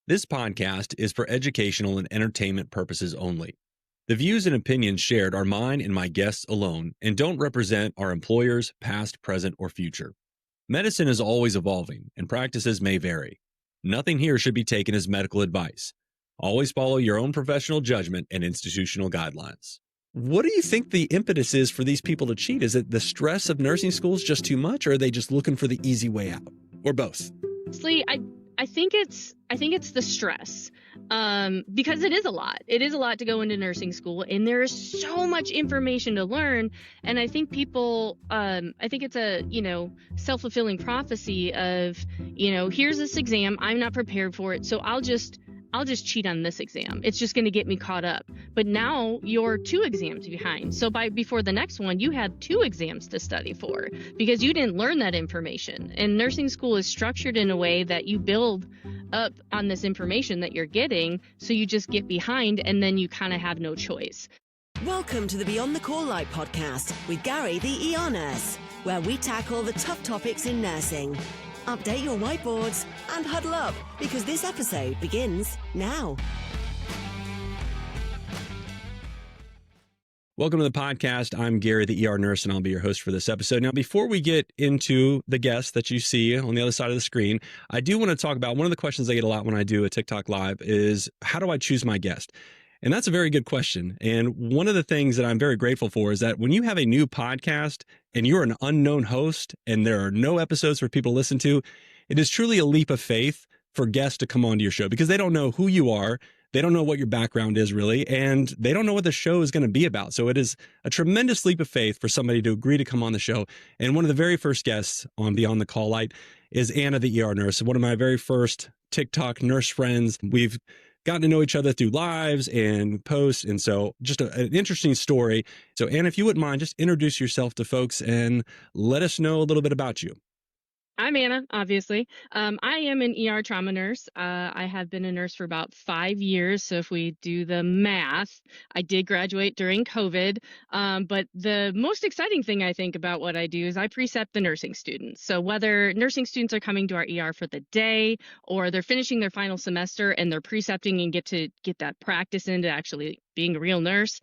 This podcast is for educational and entertainment purposes only. The views and opinions shared are mine and my guests alone and don't represent our employers, past, present, or future. Medicine is always evolving and practices may vary. Nothing here should be taken as medical advice. Always follow your own professional judgment and institutional guidelines. What do you think the impetus is for these people to cheat? Is it the stress of nursing school is just too much, or are they just looking for the easy way out, or both? Honestly, I think it's the stress, because it is a lot. It is a lot to go into nursing school, and there is so much information to learn. And I think people, I think it's a self-fulfilling prophecy of here's this exam, I'm not prepared for it, so I'll just cheat on this exam. It's just going to get me caught up. But now you're 2 exams behind. So before the next one, you had 2 exams to study for because you didn't learn that information. And nursing school is structured in a way that you build up on this information that you're getting. So you just get behind and then you kind of have no choice. Welcome to the Beyond the Call Light podcast with Gary, the ER nurse, where we tackle the tough topics in nursing. Update your whiteboards and huddle up because this episode begins now. Welcome to the podcast. I'm Gary, the ER nurse, and I'll be your host for this episode. Now, before we get into the guests that you see on the other side of the screen, I do want to talk about one of the questions I get a lot when I do a TikTok live is, how do I choose my guest? And that's a very good question. And one of the things that I'm very grateful for is that when you have a new podcast and you're an unknown host and there are no episodes for people to listen to, it is truly a leap of faith for guests to come onto your show because they don't know who you are. They don't know what your background is really, and they don't know what the show is going to be about. So it is a tremendous leap of faith for somebody to agree to come on the show. And one of the very first guests on Beyond the Call Light is Anna, the ER nurse, one of my very first TikTok nurse friends. We've gotten to know each other through lives and posts. And so just an interesting story. So Anna, if you wouldn't mind, just introduce yourself to folks and let us know a little bit about you. I'm Anna, obviously. I am an ER trauma nurse. I have been a nurse for about 5 years. So if we do the math, I did graduate during COVID. But the most exciting thing I think about what I do is I precept the nursing students. So whether nursing students are coming to our ER for the day or they're finishing their final semester and they're precepting and get that practice into actually being a real nurse,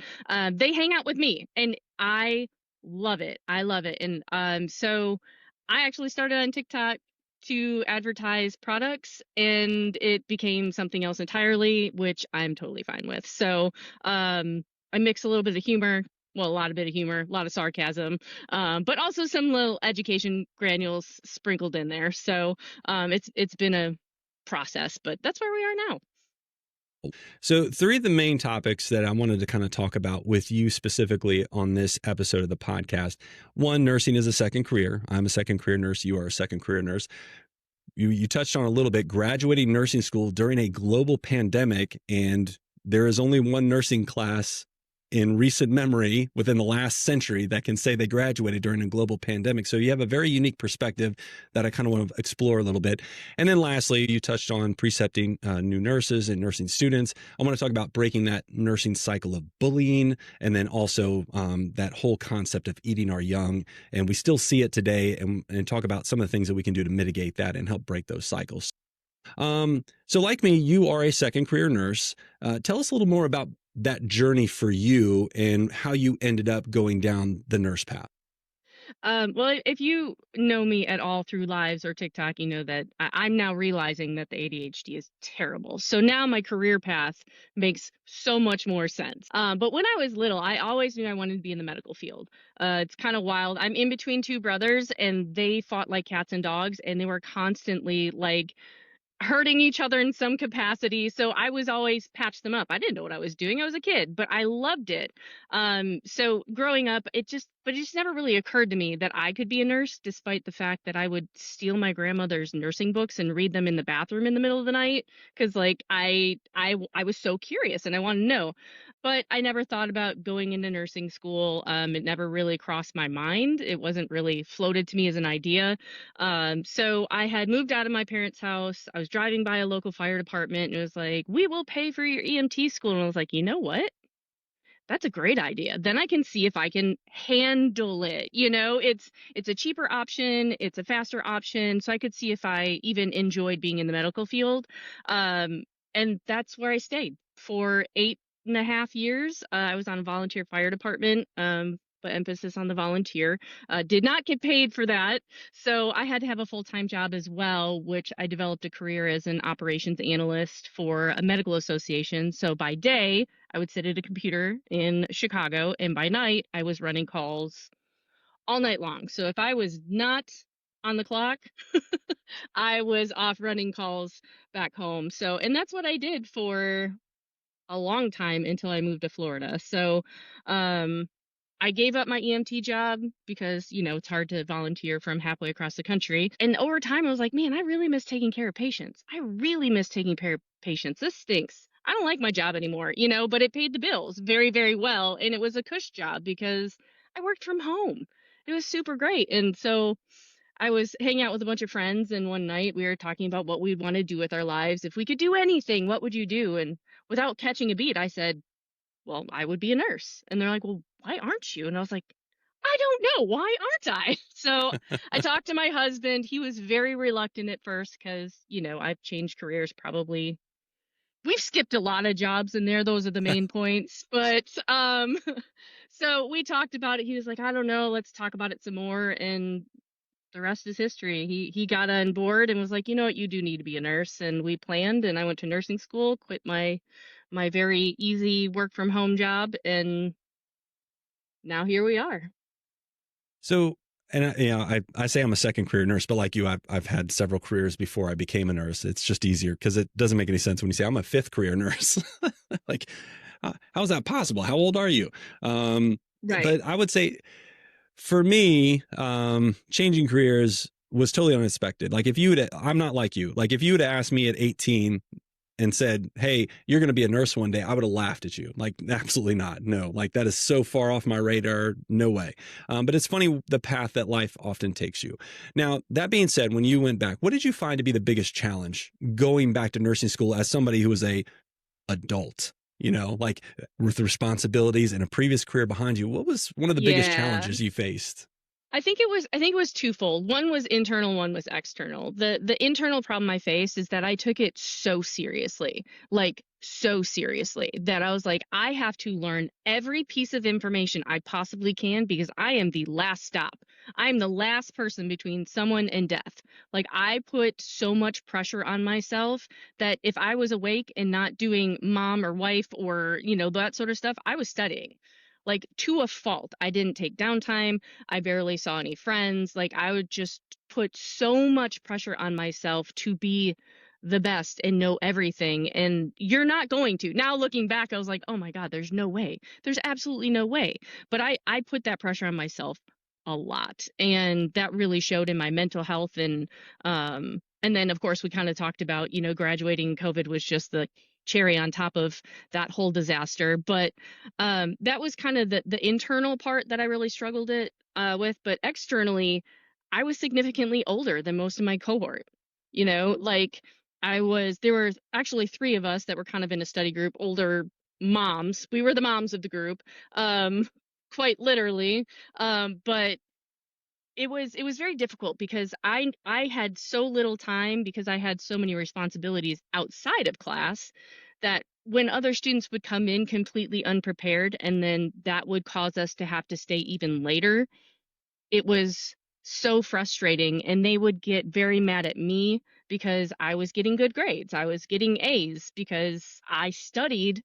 they hang out with me and I love it. I love it. And so I actually started on TikTok to advertise products and it became something else entirely, which I'm totally fine with. So I mix a little bit of humor, well, a lot of humor, a lot of sarcasm, but also some little education granules sprinkled in there. So it's been a process, but that's where we are now. So 3 of the main topics that I wanted to kind of talk about with you specifically on this episode of the podcast. 1, nursing is a second career. I'm a second career nurse. You are a second career nurse. You touched on a little bit graduating nursing school during a global pandemic, and there is only one nursing class in recent memory within the last century that can say they graduated during a global pandemic. So you have a very unique perspective that I kind of want to explore a little bit. And then lastly, you touched on precepting new nurses and nursing students. I want to talk about breaking that nursing cycle of bullying and then also that whole concept of eating our young. And we still see it today and talk about some of the things that we can do to mitigate that and help break those cycles. So like me, you are a second career nurse. Tell us a little more about that journey for you and how you ended up going down the nurse path. Well, if you know me at all through lives or TikTok, you know that I'm now realizing that the ADHD is terrible. So now my career path makes so much more sense. But when I was little, I always knew I wanted to be in the medical field. It's kind of wild. I'm in between 2 brothers and they fought like cats and dogs and they were constantly like hurting each other in some capacity. So I was always patched them up. I didn't know what I was doing. I was a kid, but I loved it. So growing up, it just never really occurred to me that I could be a nurse, despite the fact that I would steal my grandmother's nursing books and read them in the bathroom in the middle of the night. Cause like I was so curious and I wanted to know, but I never thought about going into nursing school. It never really crossed my mind. It wasn't really floated to me as an idea. So I had moved out of my parents' house. I was driving by a local fire department and it was like, we will pay for your EMT school. And I was like, you know what? That's a great idea. Then I can see if I can handle it. It's a cheaper option. It's a faster option. So I could see if I even enjoyed being in the medical field. And that's where I stayed for 8.5 years. I was on a volunteer fire department, but emphasis on the volunteer. Did not get paid for that. So I had to have a full-time job as well, which I developed a career as an operations analyst for a medical association. So by day, I would sit at a computer in Chicago, and by night, I was running calls all night long. So if I was not on the clock, I was off running calls back home. So, and that's what I did for a long time until I moved to Florida. So, um, I gave up my EMT job because, it's hard to volunteer from halfway across the country. And over time, I was like, man, I really miss taking care of patients. I really miss taking care of patients. This stinks. I don't like my job anymore, but it paid the bills very, very well. And it was a cush job because I worked from home. It was super great. And so I was hanging out with a bunch of friends, and one night we were talking about what we'd want to do with our lives. If we could do anything, what would you do? And without catching a beat, I said, well, I would be a nurse. And they're like, well, why aren't you? And I was like, I don't know. Why aren't I? So I talked to my husband. He was very reluctant at first because, I've changed careers probably. We've skipped a lot of jobs in there. Those are the main points. But so we talked about it. He was like, I don't know. Let's talk about it some more. And the rest is history. He got on board and was like, you know what, you do need to be a nurse. And we planned, and I went to nursing school, quit my very easy work from home job, and now here we are. So, and I say I'm a second career nurse, but like you, I've had several careers before I became a nurse. It's just easier because it doesn't make any sense when you say I'm a fifth career nurse. Like, how's that possible? How old are you? Right. But I would say for me, changing careers was totally unexpected. Like I'm not like you. Like if you would have asked me at 18 and said, hey, you're going to be a nurse one day, I would have laughed at you. Like, absolutely not. No, like that is so far off my radar. No way. But it's funny the path that life often takes you. Now, that being said, when you went back, what did you find to be the biggest challenge going back to nursing school as somebody who was a adult? Like with responsibilities and a previous career behind you, what was one of the biggest challenges you faced? I think it was twofold. One was internal, one was external. The internal problem I faced is that I took it so seriously, like so seriously, that I was like, I have to learn every piece of information I possibly can because I am the last stop. I'm the last person between someone and death. Like I put so much pressure on myself that if I was awake and not doing mom or wife or, that sort of stuff, I was studying. Like to a fault. I didn't take downtime. I barely saw any friends. Like I would just put so much pressure on myself to be the best and know everything. And you're not going to. Now looking back, I was like, oh my God, there's no way. There's absolutely no way. But I put that pressure on myself a lot. And that really showed in my mental health. And then of course we kind of talked about, graduating. COVID was just the cherry on top of that whole disaster. But that was kind of the internal part that I really struggled with. But externally, I was significantly older than most of my cohort. Like there were actually 3 of us that were kind of in a study group, older moms. We were the moms of the group, quite literally. But it was very difficult because I had so little time because I had so many responsibilities outside of class that when other students would come in completely unprepared and then that would cause us to have to stay even later, it was so frustrating, and they would get very mad at me because I was getting good grades. I was getting A's because I studied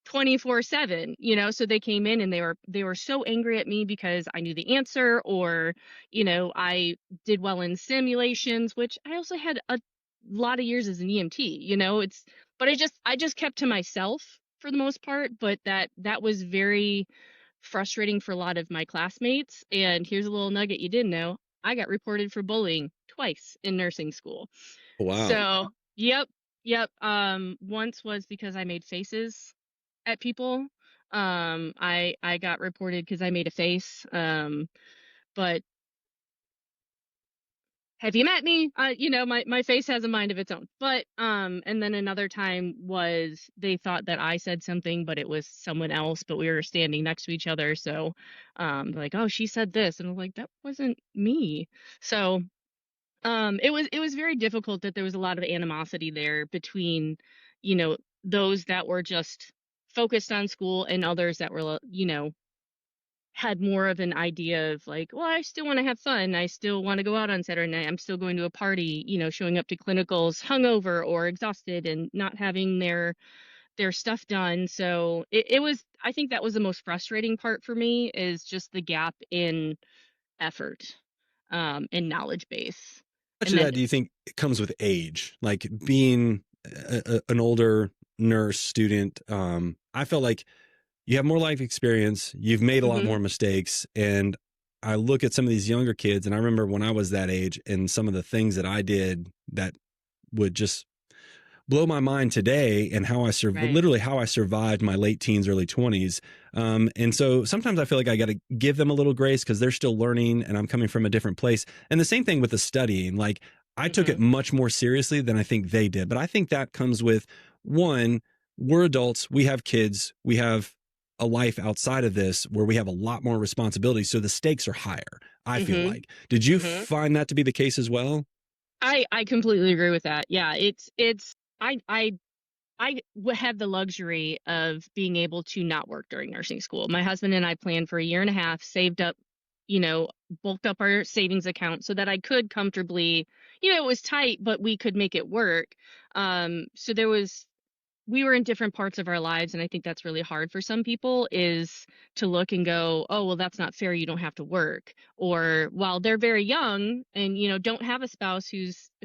24/7, so they came in and they were so angry at me because I knew the answer, or I did well in simulations, which I also had a lot of years as an EMT. But I just kept to myself for the most part, but that was very frustrating for a lot of my classmates. And here's a little nugget you didn't know: I got reported for bullying twice in nursing school. Wow. So yep. Once was because I made faces at people. I got reported because I made a face. But have you met me? My face has a mind of its own. But and then another time was they thought that I said something, but it was someone else, but we were standing next to each other. So like, oh, she said this, and I'm like, that wasn't me. So It was very difficult that there was a lot of animosity there between, you know, those that were just focused on school and others that were, had more of an idea of like, well, I still want to have fun. I still want to go out on Saturday night. I'm still going to a party, showing up to clinicals hungover or exhausted and not having their stuff done. So it was, I think that was the most frustrating part for me, is just the gap in effort, and knowledge base. Much And of then, that do you think comes with age? Like being an older nurse student, I felt like you have more life experience, you've made a lot mhm, more mistakes. And I look at some of these younger kids, and I remember when I was that age and some of the things that I did that would just blow my mind today, and how I right. literally how I survived my late teens, early 20s. And so sometimes I feel like I got to give them a little grace because they're still learning and I'm coming from a different place. And the same thing with the studying. Like I took it Mhm, much more seriously than I think they did. But I think that comes with, one, we're adults, we have kids, we have a life outside of this where we have a lot more responsibility. So the stakes are higher, I feel mhm, like. Did you mhm. find that to be the case as well? I completely agree with that. Yeah, it's had the luxury of being able to not work during nursing school. My husband and I planned for a year and a half, saved up, you know, bulked up our savings account so that I could comfortably, it was tight, but we could make it work. So we were in different parts of our lives, and I think that's really hard for some people, is to look and go, oh, well, that's not fair, you don't have to work. Or while they're very young and don't have a spouse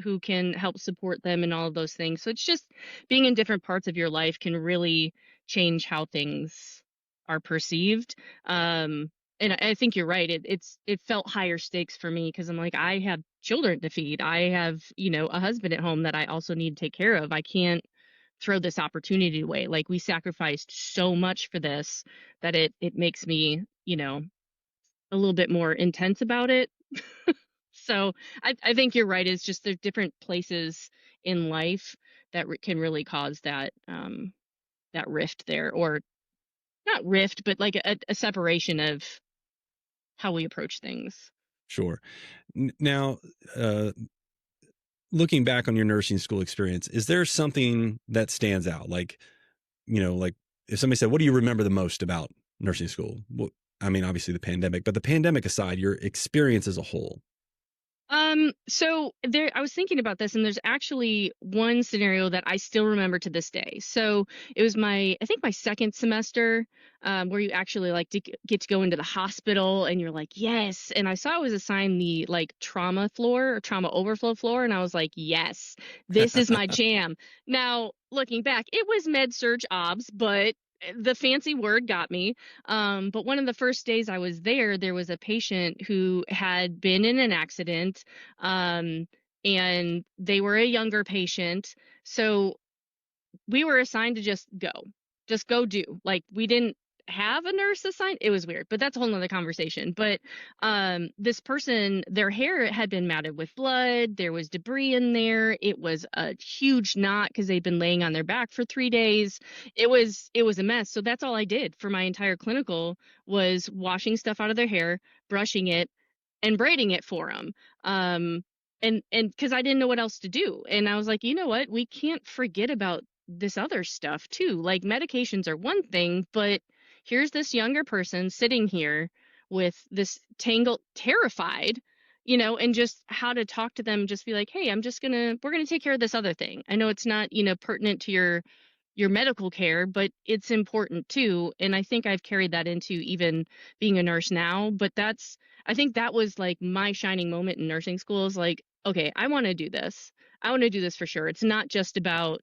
who can help support them and all of those things. So it's just being in different parts of your life can really change how things are perceived. And I think you're right, it felt higher stakes for me because I'm like, I have children to feed, I have a husband at home that I also need to take care of. I can't throw this opportunity away. Like, we sacrificed so much for this that it makes me, a little bit more intense about it. So I think you're right. It's just there's different places in life that can really cause that rift there, or not rift, but like a separation of how we approach things. Sure. Now, uh, looking back on your nursing school experience, is there something that stands out? Like, like if somebody said, what do you remember the most about nursing school? Well, I mean, obviously the pandemic, but the pandemic aside, your experience as a whole. So there, I was thinking about this, and there's actually one scenario that I still remember to this day. So it was I think my second semester, where you actually like to get to go into the hospital, and you're like, yes. And I saw I was assigned the like trauma floor or trauma overflow floor, and I was like, yes, this is my jam. Now, looking back, it was med surge obs, but the fancy word got me. But one of the first days I was there was a patient who had been in an accident, um, and they were a younger patient. So we were assigned to just go do. Like, we didn't have a nurse assigned. It was weird, but that's a whole nother conversation. But this person, their hair had been matted with blood. There was debris in there. It was a huge knot because they'd been laying on their back for 3 days. It was a mess. So that's all I did for my entire clinical, was washing stuff out of their hair, brushing it, and braiding it for them. And because I didn't know what else to do. And I was like, you know what? We can't forget about this other stuff too. Like, medications are one thing, but here's this younger person sitting here with this tangled, terrified, and just how to talk to them, just be like, hey, we're gonna take care of this other thing. I know it's not, pertinent to your medical care, but it's important too. And I think I've carried that into even being a nurse now. But I think that was like my shining moment in nursing school, is like, okay, I want to do this. I want to do this for sure. It's not just about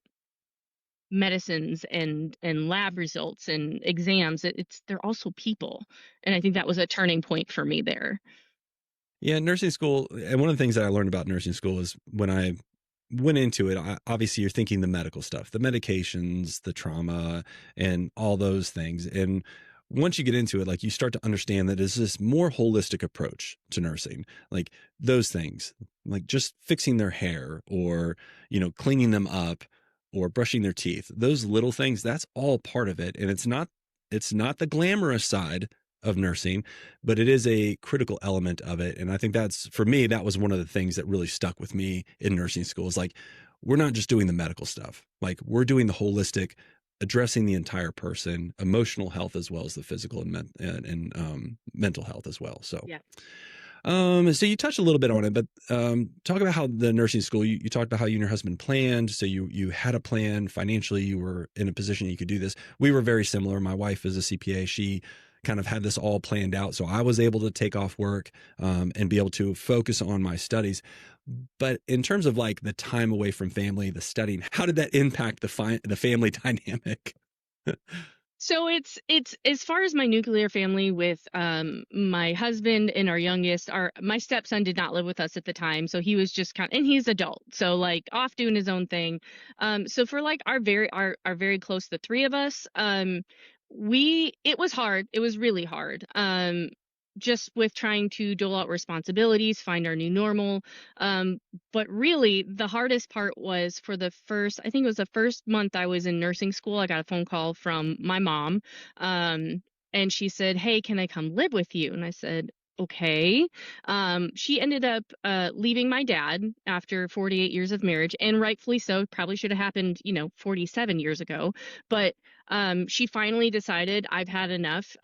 medicines and lab results and exams. They're also people. And I think that was a turning point for me there. Yeah, nursing school. And one of the things that I learned about nursing school is when I went into it, obviously you're thinking the medical stuff, the medications, the trauma, and all those things. And once you get into it, like you start to understand that it's this more holistic approach to nursing, like those things, like just fixing their hair or, cleaning them up or brushing their teeth, those little things, that's all part of it. And it's not the glamorous side of nursing, but it is a critical element of it. And I think that's, for me, that was one of the things that really stuck with me in nursing school is like, we're not just doing the medical stuff. Like we're doing the holistic, addressing the entire person, emotional health as well as the physical and mental health as well. So, Yeah. so you touched a little bit on it, but talk about how the nursing school. You talked about how you and your husband planned. So you had a plan financially. You were in a position you could do this. We were very similar. My wife is a CPA. She kind of had this all planned out, so I was able to take off work and be able to focus on my studies. But in terms of like the time away from family, the studying, how did that impact the family dynamic? So it's as far as my nuclear family with my husband and our youngest, my stepson did not live with us at the time, so he was just and he's adult, so like off doing his own thing. So for like our very close, the three of us, it was hard. It was really hard. Just with trying to dole out responsibilities, find our new normal. But really, the hardest part was for I think it was the first month I was in nursing school, I got a phone call from my mom. And she said, "Hey, can I come live with you?" And I said, "Okay." She ended up leaving my dad after 48 years of marriage, and rightfully so. Probably should have happened, 47 years ago. But she finally decided I've had enough,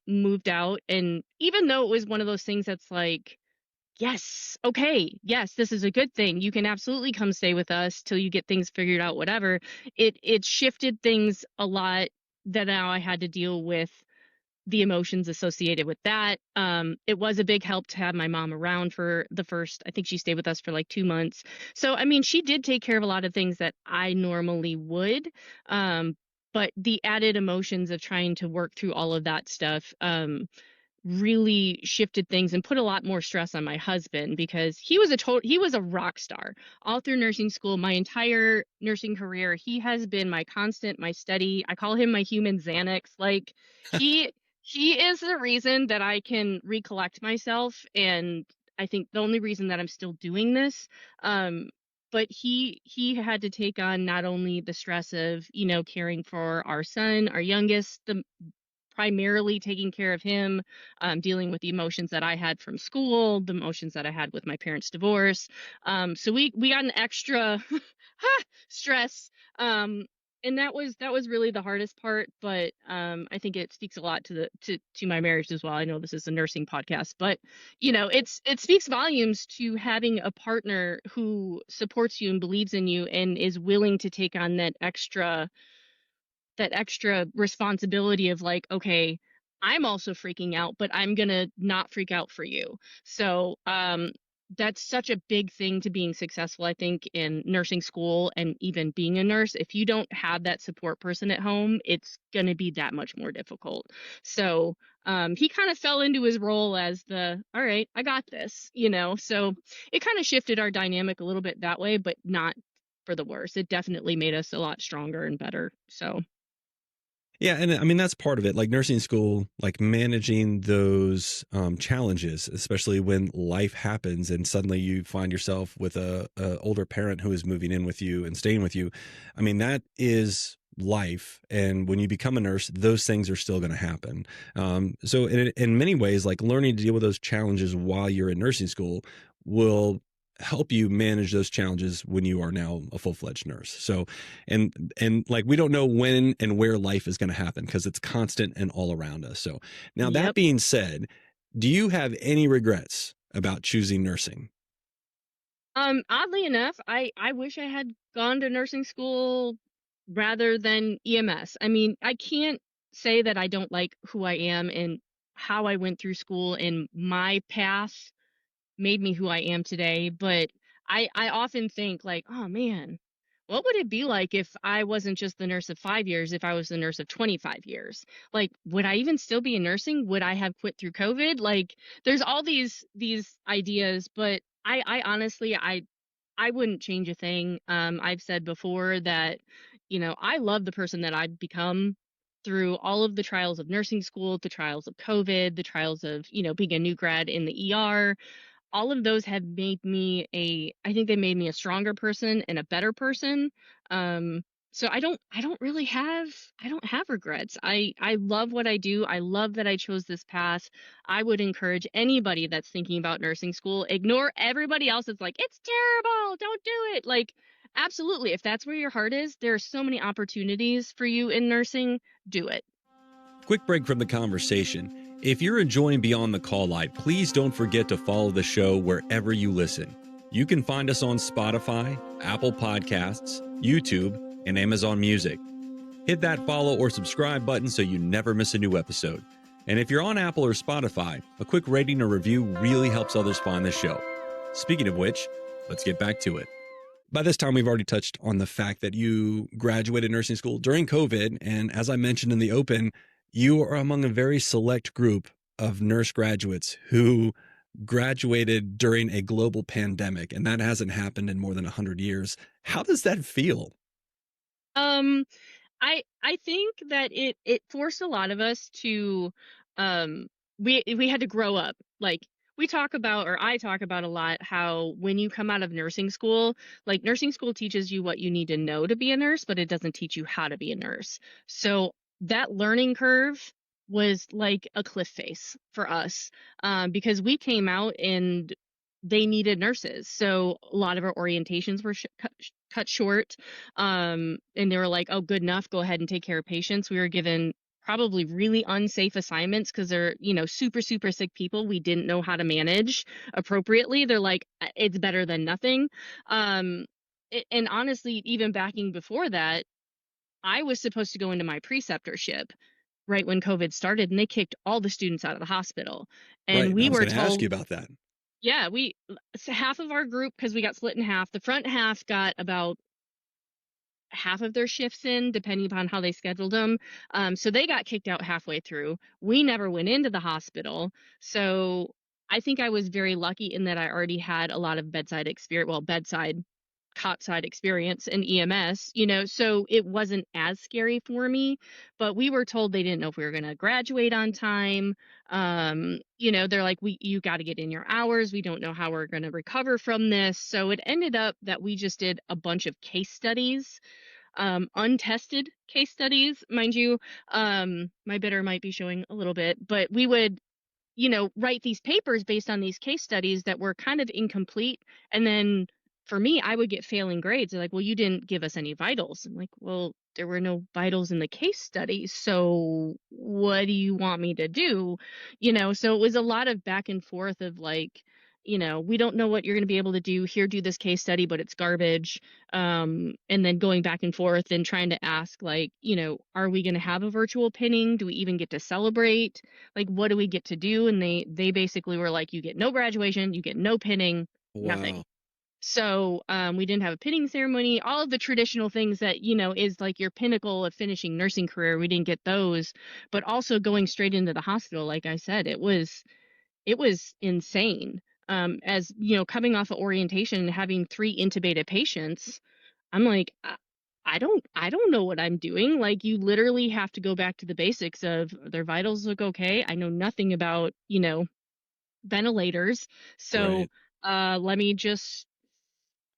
moved out. And even though it was one of those things that's like, yes, okay, yes, this is a good thing. You can absolutely come stay with us till you get things figured out, whatever. It shifted things a lot that now I had to deal with the emotions associated with that. It was a big help to have my mom around for the first, I think she stayed with us for like 2 months. So, I mean, she did take care of a lot of things that I normally would. But the added emotions of trying to work through all of that stuff, really shifted things and put a lot more stress on my husband, because he was a rock star all through nursing school. My entire nursing career, he has been my constant, my steady. I call him my human Xanax. Like he is the reason that I can recollect myself, and I think the only reason that I'm still doing this. But he had to take on not only the stress of, caring for our son, our youngest, the primarily taking care of him, dealing with the emotions that I had from school, the emotions that I had with my parents' divorce. So we got an extra stress. And that was really the hardest part. But I think it speaks a lot to my marriage as well. I know this is a nursing podcast, but it speaks volumes to having a partner who supports you and believes in you and is willing to take on that extra responsibility of like, okay, I'm also freaking out, but I'm gonna not freak out for you. So that's such a big thing to being successful, I think, in nursing school and even being a nurse. If you don't have that support person at home, it's gonna be that much more difficult. So he kind of fell into his role as all right, I got this, so it kind of shifted our dynamic a little bit that way, but not for the worse. It definitely made us a lot stronger and better. So Yeah, and I mean that's part of it. Like nursing school, like managing those challenges, especially when life happens and suddenly you find yourself with a older parent who is moving in with you and staying with you. I mean that is life, and when you become a nurse, those things are still going to happen. So in many ways, like learning to deal with those challenges while you're in nursing school will help you manage those challenges when you are now a full-fledged nurse. So and like we don't know when and where life is going to happen because it's constant and all around us. So now that yep. being said, do you have any regrets about choosing nursing? Oddly enough, I wish I had gone to nursing school rather than EMS. I mean, I can't say that I don't like who I am and how I went through school, and my path made me who I am today. But I often think like, oh man, what would it be like if I wasn't just the nurse of 5 years, if I was the nurse of 25 years? Like, would I even still be in nursing? Would I have quit through COVID? Like, there's all these ideas, but I honestly, I wouldn't change a thing. I've said before that, I love the person that I've become through all of the trials of nursing school, the trials of COVID, the trials of, being a new grad in the ER. All of those have made me I think they made me a stronger person and a better person. Um, So I don't have regrets. I love what I do. I love that I chose this path. I would encourage anybody that's thinking about nursing school, ignore everybody else that's like, it's terrible, don't do it. Like, absolutely, if that's where your heart is, there are so many opportunities for you in nursing. Do it. Quick break from the conversation. If you're enjoying Beyond the Call Light, please don't forget to follow the show wherever you listen. You can find us on Spotify, Apple Podcasts, YouTube, and Amazon Music. Hit that follow or subscribe button so you never miss a new episode. And if you're on Apple or Spotify, a quick rating or review really helps others find the show. Speaking of which, let's get back to it. By this time, we've already touched on the fact that you graduated nursing school during COVID. And as I mentioned in the open, you are among a very select group of nurse graduates who graduated during a global pandemic. And that hasn't happened in more than 100 years. How does that feel? Um, I think that it forced a lot of us to we had to grow up. Like, we talk about, or I talk about a lot, how when you come out of nursing school, like, nursing school teaches you what you need to know to be a nurse, but it doesn't teach you how to be a nurse. So that learning curve was like a cliff face for us, because we came out and they needed nurses. So a lot of our orientations were cut short. And they were like, oh, good enough, go ahead and take care of patients. We were given probably really unsafe assignments because they're, super, super sick people we didn't know how to manage appropriately. They're like, it's better than nothing. And honestly, even backing before that, I was supposed to go into my preceptorship right when COVID started, and they kicked all the students out of the hospital. And Right. we I was were going to ask told, you about that. yeah, so half of our group, because we got split in half, the front half got about half of their shifts in, depending upon how they scheduled them. So they got kicked out halfway through. We never went into the hospital. So I think I was very lucky in that I already had a lot of bedside experience, well, bedside cot side experience in EMS, so it wasn't as scary for me. But we were told they didn't know if we were going to graduate on time. They're like, you got to get in your hours. We don't know how we're going to recover from this. So it ended up that we just did a bunch of case studies, untested case studies, mind you. My bitter might be showing a little bit, but we would, write these papers based on these case studies that were kind of incomplete. And then for me, I would get failing grades. They're like, well, you didn't give us any vitals. I'm like, well, there were no vitals in the case studies. So what do you want me to do? So it was a lot of back and forth of like, we don't know what you're going to be able to do here. Do this case study, but it's garbage. And then going back and forth and trying to ask, like, are we going to have a virtual pinning? Do we even get to celebrate? Like, what do we get to do? And they basically were like, you get no graduation, you get no pinning, nothing. Wow. So we didn't have a pinning ceremony, all of the traditional things that, is like your pinnacle of finishing nursing career. We didn't get those, but also going straight into the hospital. Like I said, it was insane. As coming off of orientation and having 3 intubated patients, I'm like, I don't know what I'm doing. Like, you literally have to go back to the basics of, their vitals look okay. I know nothing about, ventilators. So let me just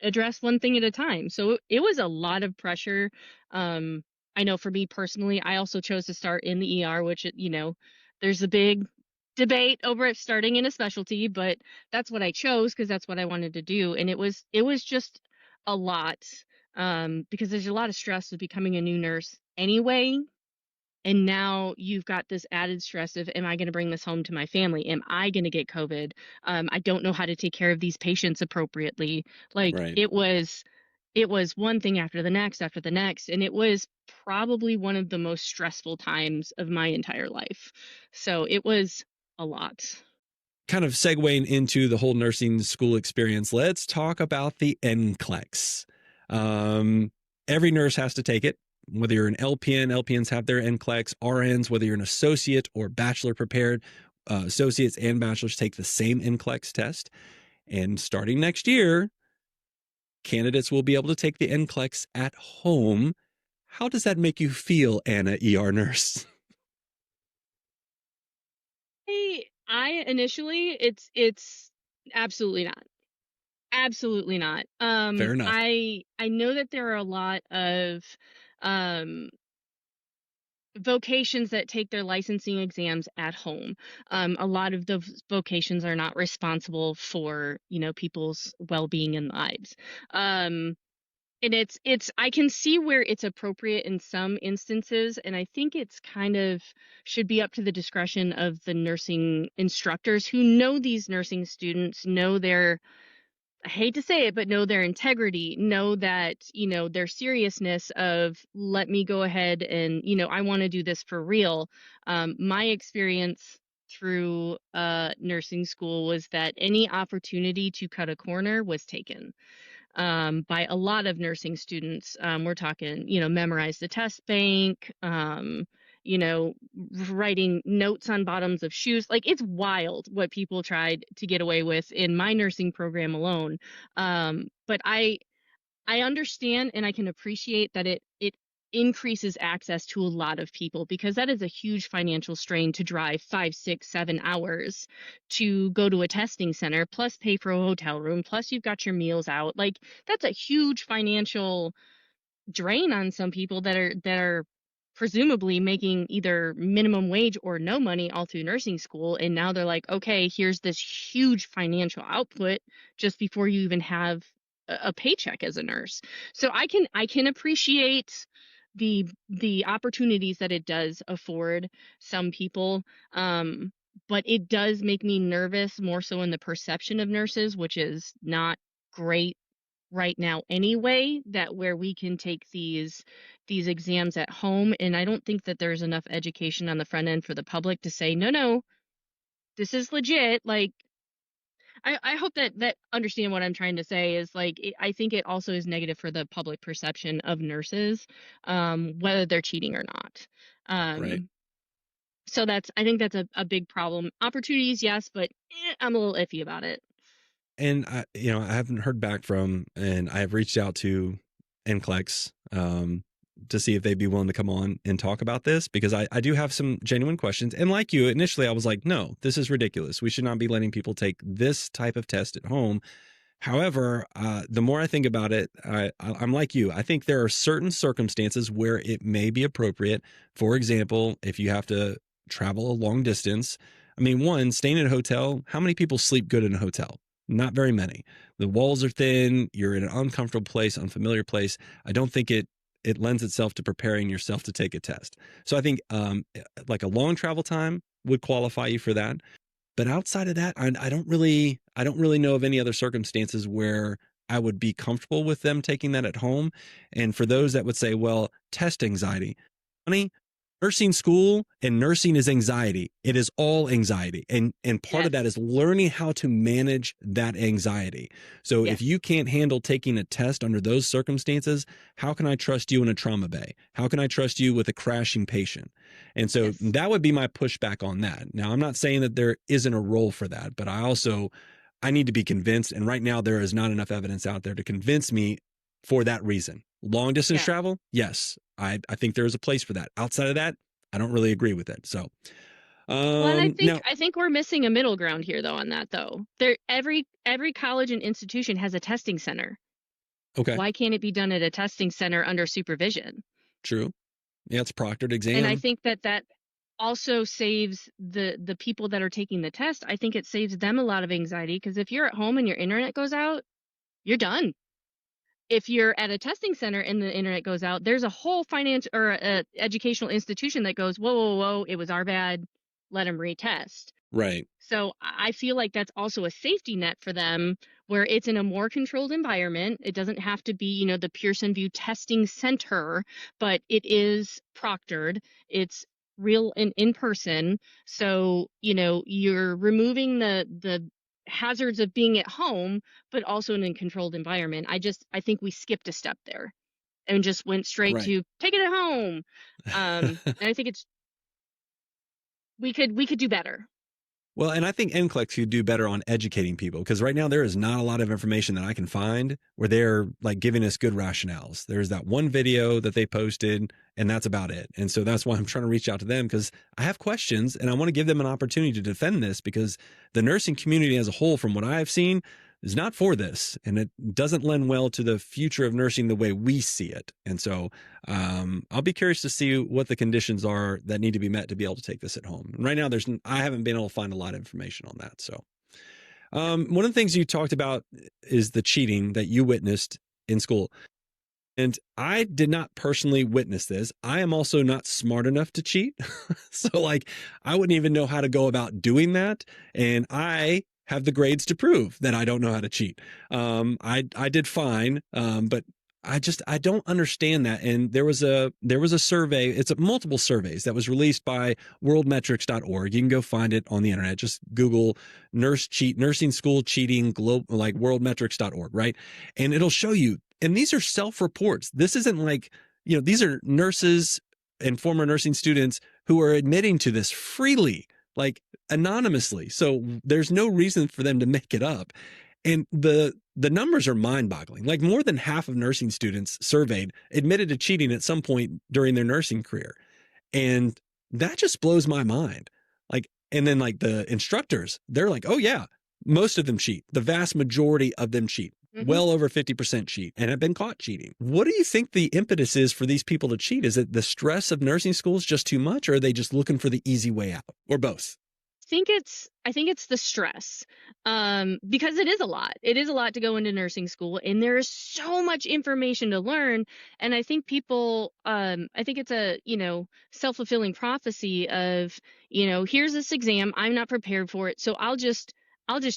address one thing at a time. So it was a lot of pressure. I know for me personally, I also chose to start in the ER, which, there's a big debate over it starting in a specialty, but that's what I chose because that's what I wanted to do. And it was just a lot, because there's a lot of stress with becoming a new nurse anyway. And now you've got this added stress of, am I going to bring this home to my family? Am I going to get COVID? I don't know how to take care of these patients appropriately. Like, Right. it was one thing after the next, and it was probably one of the most stressful times of my entire life. So it was a lot. Kind of segueing into the whole nursing school experience, let's talk about the NCLEX. Every nurse has to take it. Whether you're an LPN, LPNs have their NCLEX. RNs, whether you're an associate or bachelor prepared, associates and bachelors take the same NCLEX test. And starting next year, candidates will be able to take the NCLEX at home. How does that make you feel, Anna, ER nurse? I initially, it's absolutely not. Absolutely not. Fair enough. I know that there are a lot of um vocations that take their licensing exams at home. A lot of those vocations are not responsible for, people's well-being and lives. And it's I can see where it's appropriate in some instances, and I think it's kind of should be up to the discretion of the nursing instructors who know these nursing students, know their, I hate to say it, but know their integrity, know that, their seriousness of let me go ahead and, I want to do this for real. My experience through nursing school was that any opportunity to cut a corner was taken by a lot of nursing students. We're talking, memorize the test bank, you know, writing notes on bottoms of shoes. Like it's wild what people tried to get away with in my nursing program alone. But I understand and I can appreciate that it increases access to a lot of people because that is a huge financial strain to drive 5, 6, 7 hours to go to a testing center, plus pay for a hotel room, plus you've got your meals out. Like that's a huge financial drain on some people that are presumably making either minimum wage or no money all through nursing school, and now they're like, okay, here's this huge financial output just before you even have a paycheck as a nurse. So I can appreciate the opportunities that it does afford some people, but it does make me nervous more so in the perception of nurses, which is not great right now anyway, that where we can take these exams at home, and I don't think that there's enough education on the front end for the public to say no, this is legit. Like I hope that understand what I'm trying to say is like I think it also is negative for the public perception of nurses, whether they're cheating or not. Right. So I think that's a big problem. Opportunities, yes, but I'm a little iffy about it. And I haven't heard back from, and I have reached out to NCLEX to see if they'd be willing to come on and talk about this, because I do have some genuine questions. And like you, initially I was like, no, this is ridiculous. We should not be letting people take this type of test at home. However, the more I think about it, I'm like you. I think there are certain circumstances where it may be appropriate. For example, if you have to travel a long distance. I mean, one, staying in a hotel, how many people sleep good in a hotel? Not very many. The walls are thin. You're in an uncomfortable place, unfamiliar place. I don't think it lends itself to preparing yourself to take a test. So I think like a long travel time would qualify you for that. But outside of that, I don't really know of any other circumstances where I would be comfortable with them taking that at home. And for those that would say, well, test anxiety, honey, nursing school and nursing is anxiety. It is all anxiety. And part of that is learning how to manage that anxiety. So if you can't handle taking a test under those circumstances, how can I trust you in a trauma bay? How can I trust you with a crashing patient? And so that would be my pushback on that. Now, I'm not saying that there isn't a role for that, but I need to be convinced. And right now there is not enough evidence out there to convince me for that reason. Long distance travel, yes, I think there is a place for that. Outside of that, I don't really agree with it. So, well, and I think we're missing a middle ground here, though. On that, though, every college and institution has a testing center. Okay, why can't it be done at a testing center under supervision? True. Yeah, it's proctored exam, and I think that also saves the people that are taking the test. I think it saves them a lot of anxiety, because if you're at home and your internet goes out, you're done. If you're at a testing center and the internet goes out, there's a whole finance or educational institution that goes, whoa, it was our bad, let them retest. Right. So I feel like that's also a safety net for them, where it's in a more controlled environment. It doesn't have to be, the Pearson VUE testing center, but it is proctored. It's real and in person. So, you're removing the hazards of being at home, but also in a controlled environment. I think we skipped a step there and just went straight to take it at home. And I think we could do better. Well, and I think NCLEX could do better on educating people, because right now there is not a lot of information that I can find where they're like giving us good rationales. There's that one video that they posted, and that's about it. And so that's why I'm trying to reach out to them, because I have questions and I want to give them an opportunity to defend this, because the nursing community as a whole, from what I've seen, is not for this, and it doesn't lend well to the future of nursing the way we see it. And so I'll be curious to see what the conditions are that need to be met to be able to take this at home. And right now, I haven't been able to find a lot of information on that. So one of the things you talked about is the cheating that you witnessed in school. And I did not personally witness this. I am also not smart enough to cheat. So like, I wouldn't even know how to go about doing that. And I have the grades to prove that I don't know how to cheat. I did fine. But I don't understand that. And there was a survey. It's multiple surveys that was released by worldmetrics.org. You can go find it on the internet. Just Google nursing school cheating, like worldmetrics.org, right? And it'll show you. And these are self-reports. This isn't like, these are nurses and former nursing students who are admitting to this freely, like anonymously. So there's no reason for them to make it up. And the numbers are mind-boggling. Like more than half of nursing students surveyed admitted to cheating at some point during their nursing career. And that just blows my mind. Like, and then like the instructors, they're like, oh yeah, most of them cheat. The vast majority of them cheat. Mm-hmm. Well over 50% cheat and have been caught cheating. What do you think the impetus is for these people to cheat? Is it the stress of nursing school is just too much, or are they just looking for the easy way out, or both? I think it's the stress, because it is a lot. It is a lot to go into nursing school, and there is so much information to learn. And I think people, I think it's a, self-fulfilling prophecy of, here's this exam. I'm not prepared for it. So I'll just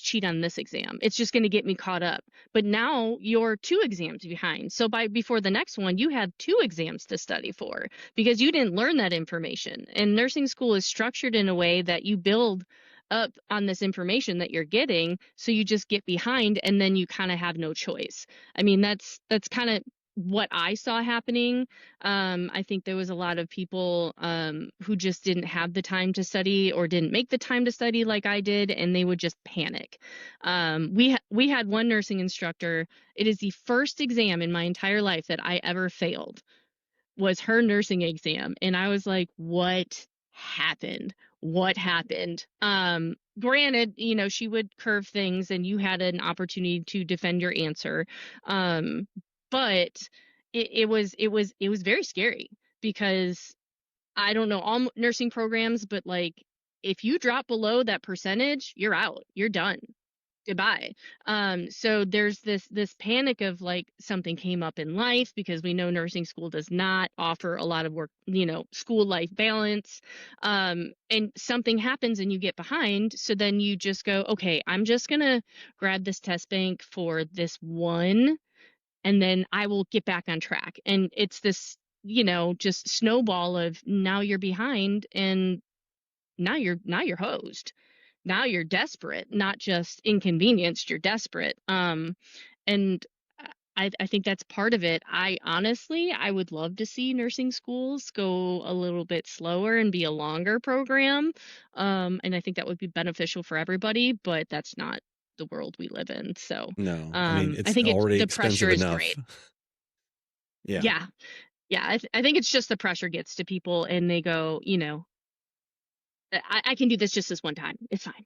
cheat on this exam. It's just going to get me caught up. But now you're 2 exams behind. So before the next one, you have 2 exams to study for because you didn't learn that information. And nursing school is structured in a way that you build up on this information that you're getting. So you just get behind, and then you kind of have no choice. I mean, that's kind of what I saw happening. I think there was a lot of people who just didn't have the time to study or didn't make the time to study like I did, and they would just panic. We had one nursing instructor. It is the first exam in my entire life that I ever failed, was her nursing exam. And I was like, what happened? What happened? Granted, she would curve things and you had an opportunity to defend your answer. But it was very scary because I don't know all nursing programs, but like if you drop below that percentage, you're out, you're done, goodbye. So there's this panic of like something came up in life, because we know nursing school does not offer a lot of work, school life balance. And something happens and you get behind. So then you just go, okay, I'm just gonna grab this test bank for this one, and then I will get back on track. And it's this, just snowball of now you're behind, and now you're hosed. Now you're desperate, not just inconvenienced, you're desperate. And I think that's part of it. I would love to see nursing schools go a little bit slower and be a longer program. And I think that would be beneficial for everybody, but that's not the world we live in. So no, I mean, it's I think already the expensive pressure is enough. great. Yeah. I think it's just the pressure gets to people, and they go, I can do this just this one time. It's fine.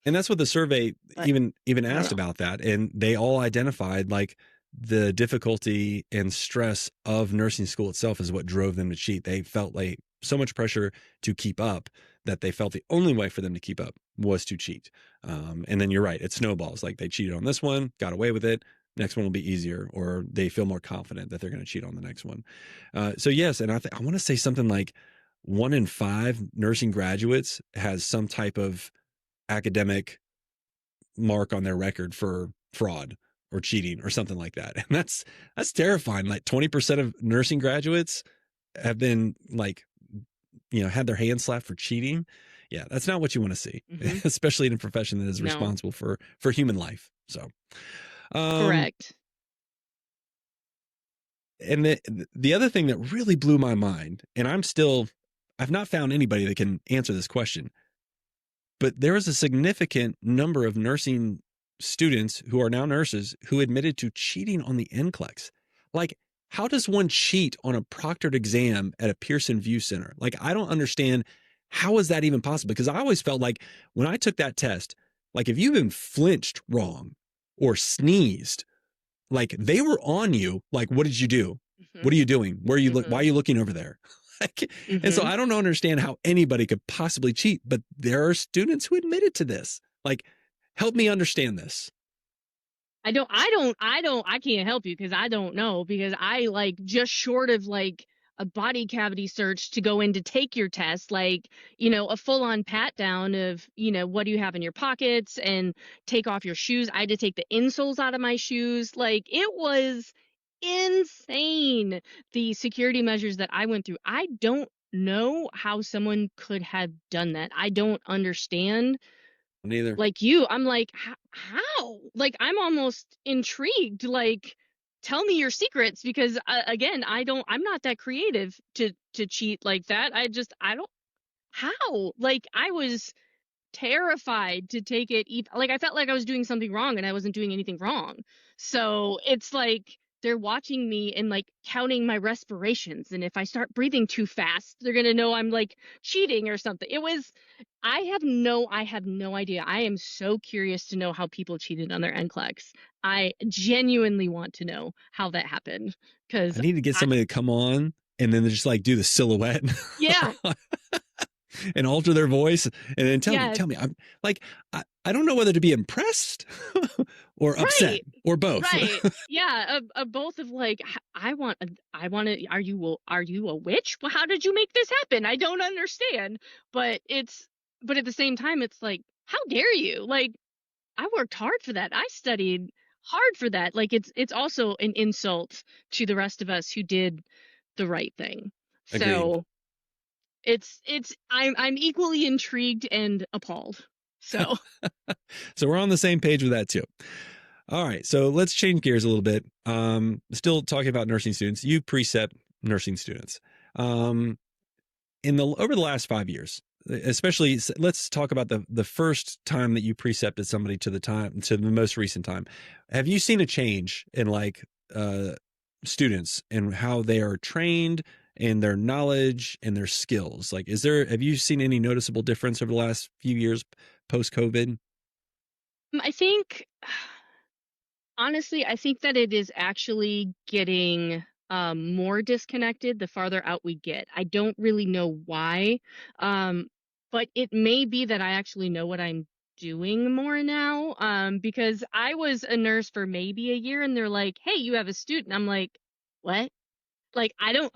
And that's what the survey But even I don't asked know. about that. And they all identified like the difficulty and stress of nursing school itself is what drove them to cheat. They felt like so much pressure to keep up that they felt the only way for them to keep up was to cheat. And then you're right, it snowballs. Like they cheated on this one, got away with it. Next one will be easier, or they feel more confident that they're going to cheat on the next one. So yes, and I want to say something like 1 in 5 nursing graduates has some type of academic mark on their record for fraud or cheating or something like that. And that's terrifying. Like 20% of nursing graduates have been like, had their hands slapped for cheating. Yeah, that's not what you want to see, especially in a profession that is responsible for human life. So, Correct. And the other thing that really blew my mind, and I've not found anybody that can answer this question, but there was a significant number of nursing students who are now nurses who admitted to cheating on the NCLEX. Like, how does one cheat on a proctored exam at a Pearson View Center? Like, I don't understand, how is that even possible? Because I always felt like when I took that test, like if you even flinched wrong, or sneezed, like they were on you. Like, what did you do? Mm-hmm. What are you doing? Where are you? Mm-hmm. Why are you looking over there? And so I don't understand how anybody could possibly cheat, but there are students who admitted to this. Like, help me understand this. I can't help you because I don't know, because I like just short of like a body cavity search to go in to take your test, like, a full on pat down of, what do you have in your pockets and take off your shoes. I had to take the insoles out of my shoes. Like, it was insane, the security measures that I went through. I don't know how someone could have done that. I don't understand. Neither. Like you, I'm like, how? Like, I'm almost intrigued. Like, tell me your secrets, because again, I'm not that creative to cheat like that. I don't, how? Like, I was terrified to take it. Like, I felt like I was doing something wrong and I wasn't doing anything wrong. So it's like they're watching me and like counting my respirations. And if I start breathing too fast, they're going to know I'm like cheating or something. I have no idea. I am so curious to know how people cheated on their NCLEX. I genuinely want to know how that happened, because I need to get somebody to come on and then just like do the silhouette. Yeah. And alter their voice and then Yes. tell me. I'm like, I don't know whether to be impressed or upset Right. or both. Right. Yeah. Both of like, I want to, are you a witch? Well, how did you make this happen? I don't understand. But at the same time, it's like, how dare you? Like, I worked hard for that. I studied hard for that. Like, it's also an insult to the rest of us who did the right thing. Agreed. So I'm equally intrigued and appalled. So So we're on the same page with that too. All right, so let's change gears a little bit. Still talking about nursing students. You precept nursing students. Over the last 5 years, especially, let's talk about the first time that you precepted somebody to the most recent time. Have you seen a change in like students and how they are trained and their knowledge and their skills? Like, have you seen any noticeable difference over the last few years post-COVID? I think, honestly, I think that it is actually getting more disconnected the farther out we get. I don't really know why, but it may be that I actually know what I'm doing more now, because I was a nurse for maybe a year and they're like, hey, you have a student. I'm like, what? Like, I don't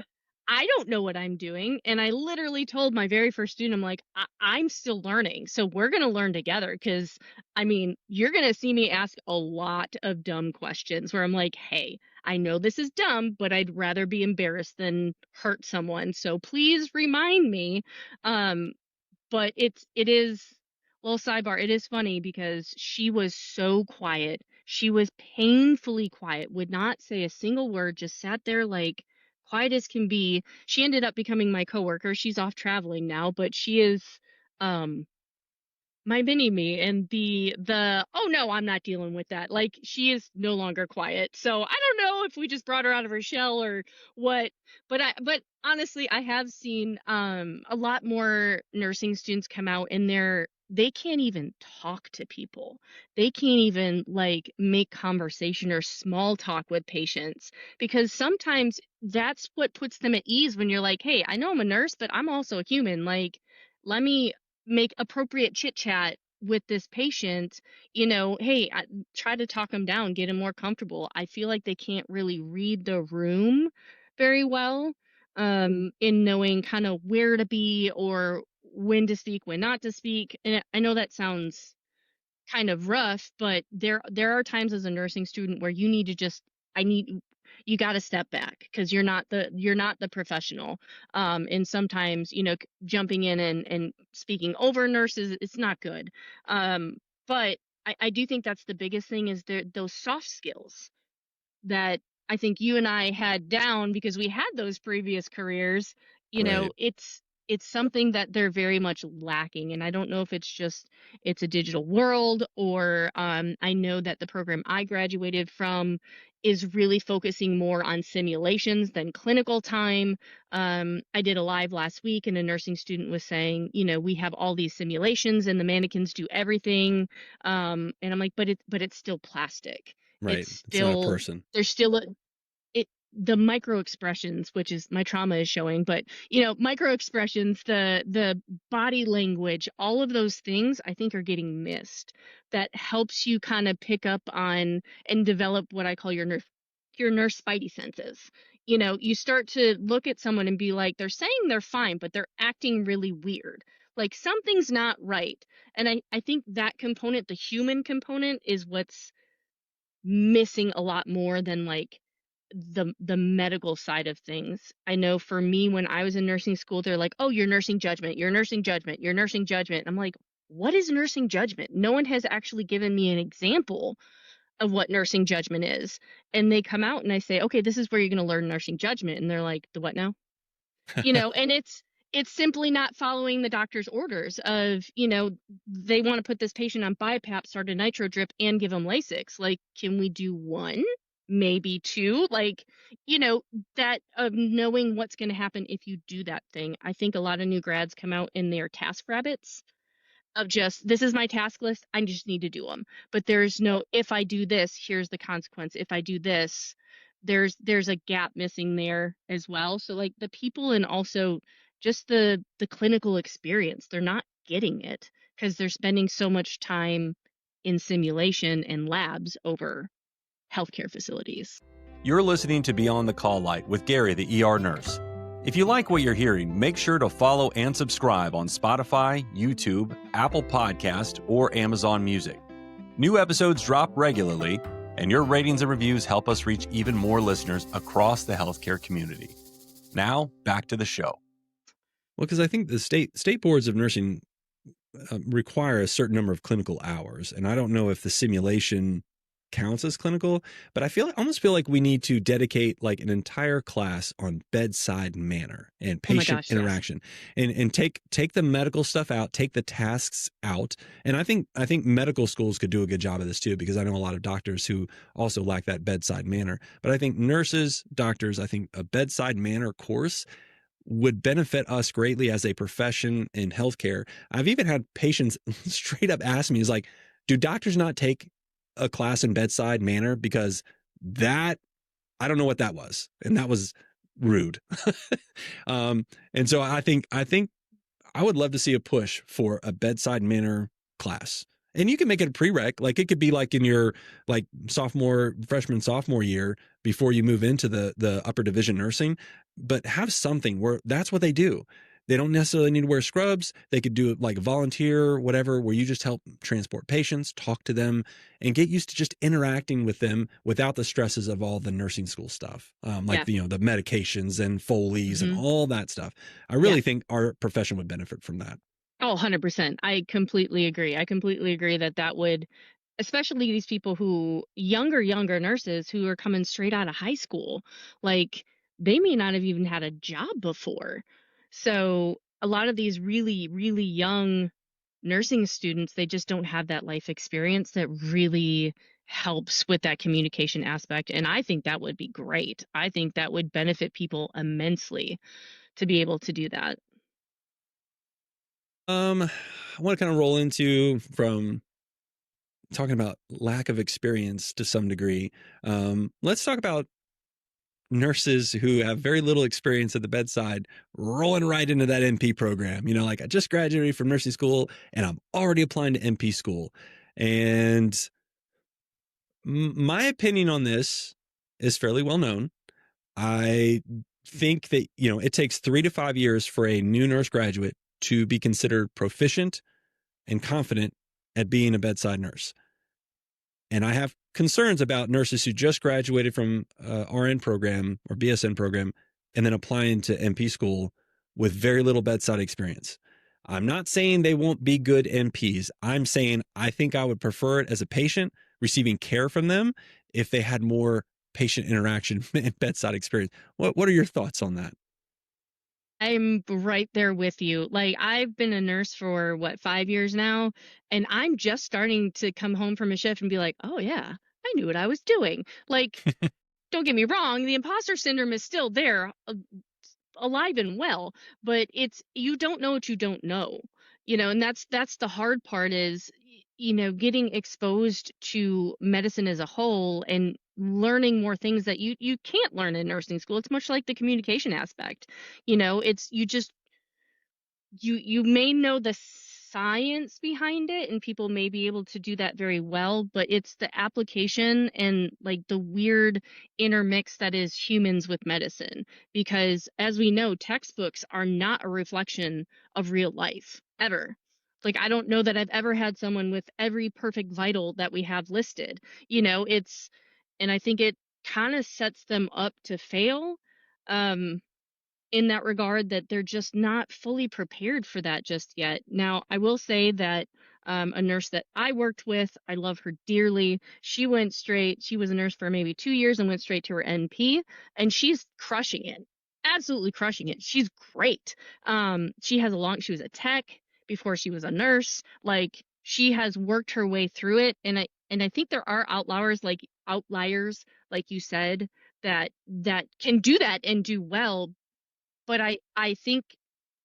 know what I'm doing. And I literally told my very first student, I'm like, I'm still learning. So we're going to learn together, because I mean, you're going to see me ask a lot of dumb questions where I'm like, hey, I know this is dumb, but I'd rather be embarrassed than hurt someone. So please remind me. But it is, well, sidebar, it is funny because she was so quiet. She was painfully quiet, would not say a single word, just sat there like quiet as can be. She ended up becoming my coworker. She's off traveling now, but she is um my mini me, and the oh no, I'm not dealing with that. Like, she is no longer quiet. So I don't know if we just brought her out of her shell or what, but honestly, I have seen a lot more nursing students come out and they can't even talk to people. They can't even like make conversation or small talk with patients, because sometimes that's what puts them at ease when you're like, hey, I know I'm a nurse, but I'm also a human. Like, let me make appropriate chit chat with this patient. Hey, try to talk them down, get them more comfortable. I feel like they can't really read the room very well, in knowing kind of where to be or when to speak, when not to speak. And I know that sounds kind of rough, but there are times as a nursing student where you need to just, you got to step back, because you're not the professional. And sometimes, jumping in and speaking over nurses, it's not good. But I do think that's the biggest thing, is those soft skills that I think you and I had down because we had those previous careers. Right. It's something that they're very much lacking, and I don't know if it's a digital world, or I know that the program I graduated from, is really focusing more on simulations than clinical time. I did a live last week and a nursing student was saying, we have all these simulations and the mannequins do everything. And I'm like, but it's still plastic. Right. It's It's not a still, person. there's still the micro expressions, which is my trauma is showing, but micro expressions, the body language, all of those things I think are getting missed. That helps you kind of pick up on and develop what I call your nurse spidey senses. You start to look at someone and be like, they're saying they're fine, but they're acting really weird. Like something's not right. And I think that component, the human component, is what's missing a lot more than like the medical side of things. I know for me, when I was in nursing school, they're like, oh, you're nursing judgment, you're nursing judgment, you're nursing judgment. I'm like, what is nursing judgment? No one has actually given me an example of what nursing judgment is. And they come out and I say, okay, this is where you're going to learn nursing judgment. And they're like, the what now? And it's simply not following the doctor's orders of, they want to put this patient on BiPAP, start a nitro drip, and give them Lasix. Like, can we do one? Maybe two? Like, that of knowing what's going to happen if you do that thing. I think a lot of new grads come out in their task rabbits of just, this is my task list, I just need to do them. But there's no, if I do this, here's the consequence. If I do this, there's a gap missing there as well. So like the people and also just the clinical experience, they're not getting it because they're spending so much time in simulation and labs over healthcare facilities. You're listening to Beyond the Call Light with Gary, the ER nurse. If you like what you're hearing, make sure to follow and subscribe on Spotify, YouTube, Apple Podcast, or Amazon Music. New episodes drop regularly, and your ratings and reviews help us reach even more listeners across the healthcare community. Now, back to the show. Well, because I think the state boards of nursing require a certain number of clinical hours, and I don't know if the simulation counts as clinical, but I almost feel like we need to dedicate like an entire class on bedside manner and patient interaction. Yes. and take the medical stuff out, take the tasks out. And I think medical schools could do a good job of this too, because I know a lot of doctors who also lack that bedside manner. But I think nurses, doctors, I think a bedside manner course would benefit us greatly as a profession in healthcare. I've even had patients straight up ask me, is like, do doctors not take a class in bedside manner? Because that, I don't know what that was. And that was rude. And so I think I would love to see a push for a bedside manner class. And you can make it a prereq. Like it could be like in your like freshman, sophomore year before you move into the upper division nursing, but have something where that's what they do. They don't necessarily need to wear scrubs. They could do it like volunteer, whatever, where you just help transport patients, talk to them, and get used to just interacting with them without the stresses of all the nursing school stuff, the medications and Foleys and all that stuff. I really think our profession would benefit from that. Oh, 100%. I completely agree. That would, especially these people who, younger nurses who are coming straight out of high school, like they may not have even had a job before. So a lot of these really, really young nursing students, they just don't have that life experience that really helps with that communication aspect. And I think that would be great. I think that would benefit people immensely to be able to do that. I want to kind of roll into from talking about lack of experience to some degree. Let's talk about nurses who have very little experience at the bedside rolling right into that NP program. Like I just graduated from nursing school and I'm already applying to NP school. And my opinion on this is fairly well known. I think that, it takes 3 to 5 years for a new nurse graduate to be considered proficient and confident at being a bedside nurse. And I have concerns about nurses who just graduated from RN program or BSN program and then applying to NP school with very little bedside experience. I'm not saying they won't be good NPs. I'm saying I think I would prefer it as a patient receiving care from them if they had more patient interaction and bedside experience. What are your thoughts on that? I'm right there with you. Like I've been a nurse for 5 years now, and I'm just starting to come home from a shift and be like, oh yeah, I knew what I was doing. Like, don't get me wrong, the imposter syndrome is still there, alive and well, but it's, you don't know what you don't know, and that's the hard part is, getting exposed to medicine as a whole and learning more things that you can't learn in nursing school. It's much like the communication aspect. It's, you may know the science behind it, and people may be able to do that very well, but it's the application and like the weird intermix that is humans with medicine, because as we know, textbooks are not a reflection of real life ever. Like, I don't know that I've ever had someone with every perfect vital that we have listed. It's, and I think it kind of sets them up to fail. In that regard, that they're just not fully prepared for that just yet. Now, I will say that a nurse that I worked with, I love her dearly. She was a nurse for maybe 2 years and went straight to her NP, and she's crushing it, absolutely crushing it. She's great. She was a tech before she was a nurse. Like, she has worked her way through it, and I think there are outliers, like you said, that can do that and do well, but I think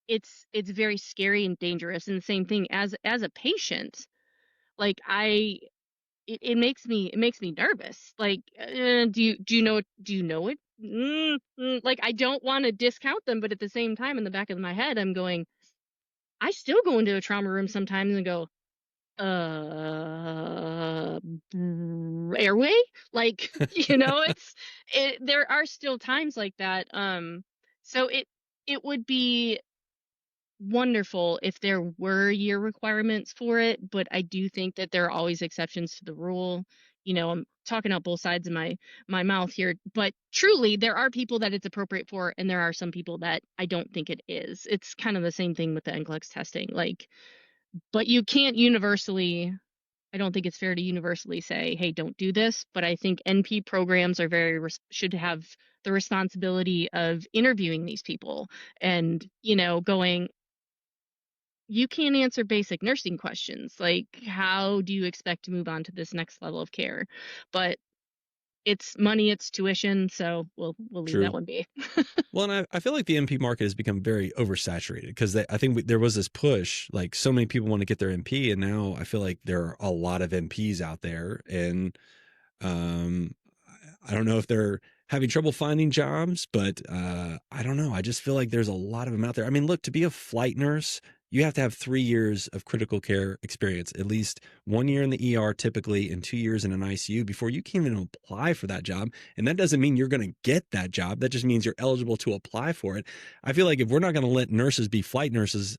it's very scary and dangerous. And the same thing as a patient, like, it makes me nervous. Like, do you know it? Like, I don't want to discount them, but at the same time, in the back of my head, I'm going, I still go into a trauma room sometimes and go, airway, like, there are still times like that. So it would be wonderful if there were year requirements for it, but I do think that there are always exceptions to the rule. I'm talking out both sides of my mouth here, but truly there are people that it's appropriate for, and there are some people that I don't think it is. It's kind of the same thing with the NCLEX testing, like, but you can't universally, I don't think it's fair to universally say, hey, don't do this. But I think NP programs are should have the responsibility of interviewing these people and, going, you can't answer basic nursing questions. Like, how do you expect to move on to this next level of care? But it's money, it's tuition, so we'll leave True. that one be. Well, and I feel like the NP market has become very oversaturated because I think there was this push, like so many people want to get their NP, and now I feel like there are a lot of NPs out there, and um, I don't know if they're having trouble finding jobs, but I don't know. I just feel like there's a lot of them out there. I mean, look, to be a flight nurse, you have to have 3 years of critical care experience, at least 1 year in the ER typically, and 2 years in an ICU before you can even apply for that job. And that doesn't mean you're going to get that job. That just means you're eligible to apply for it. I feel like if we're not going to let nurses be flight nurses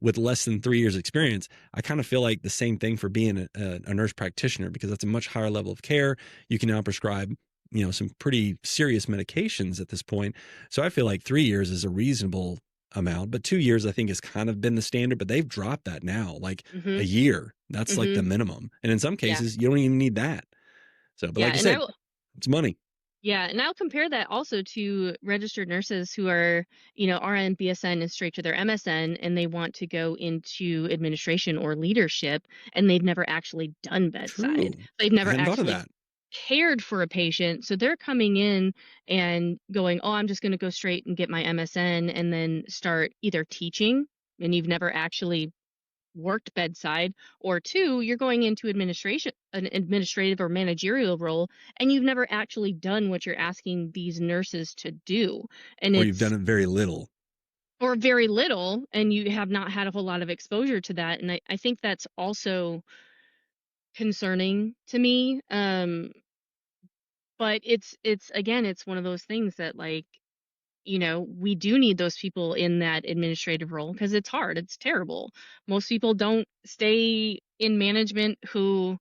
with less than 3 years experience, I kind of feel like the same thing for being a nurse practitioner, because that's a much higher level of care. You can now prescribe, some pretty serious medications at this point. So I feel like 3 years is a reasonable amount, but 2 years I think has kind of been the standard, but they've dropped that now, like a year. That's like the minimum. And in some cases, you don't even need that. So, but like you said, it's money. Yeah, and I'll compare that also to registered nurses who are, RN, BSN, and straight to their MSN, and they want to go into administration or leadership, and they've never actually done bedside. True. They've never I hadn't thought of actually that. cared for a patient. So they're coming in and going, oh, I'm just going to go straight and get my MSN and then start either teaching, and you've never actually worked bedside, or two, you're going into an administrative or managerial role, and you've never actually done what you're asking these nurses to do. And Or you've done it very little. Or very little, and you have not had a whole lot of exposure to that. And I think that's also concerning to me. But it's again, it's one of those things that, like, we do need those people in that administrative role, because it's hard. It's terrible. Most people don't stay in management who,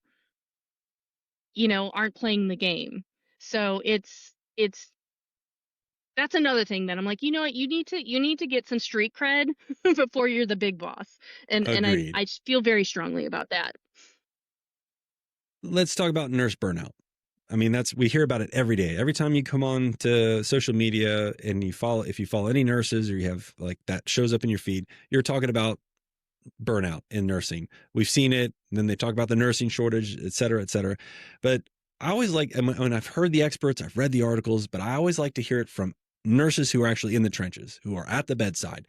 aren't playing the game. So that's another thing that I'm like, you know what, you need to get some street cred before you're the big boss. And Agreed. I feel very strongly about that. Let's talk about nurse burnout. I mean, we hear about it every day. Every time you come on to social media and if you follow any nurses, or you have like that shows up in your feed, you're talking about burnout in nursing. We've seen it. And then they talk about the nursing shortage, et cetera, et cetera. But I always like, and I've heard the experts, I've read the articles, but I always like to hear it from nurses who are actually in the trenches, who are at the bedside.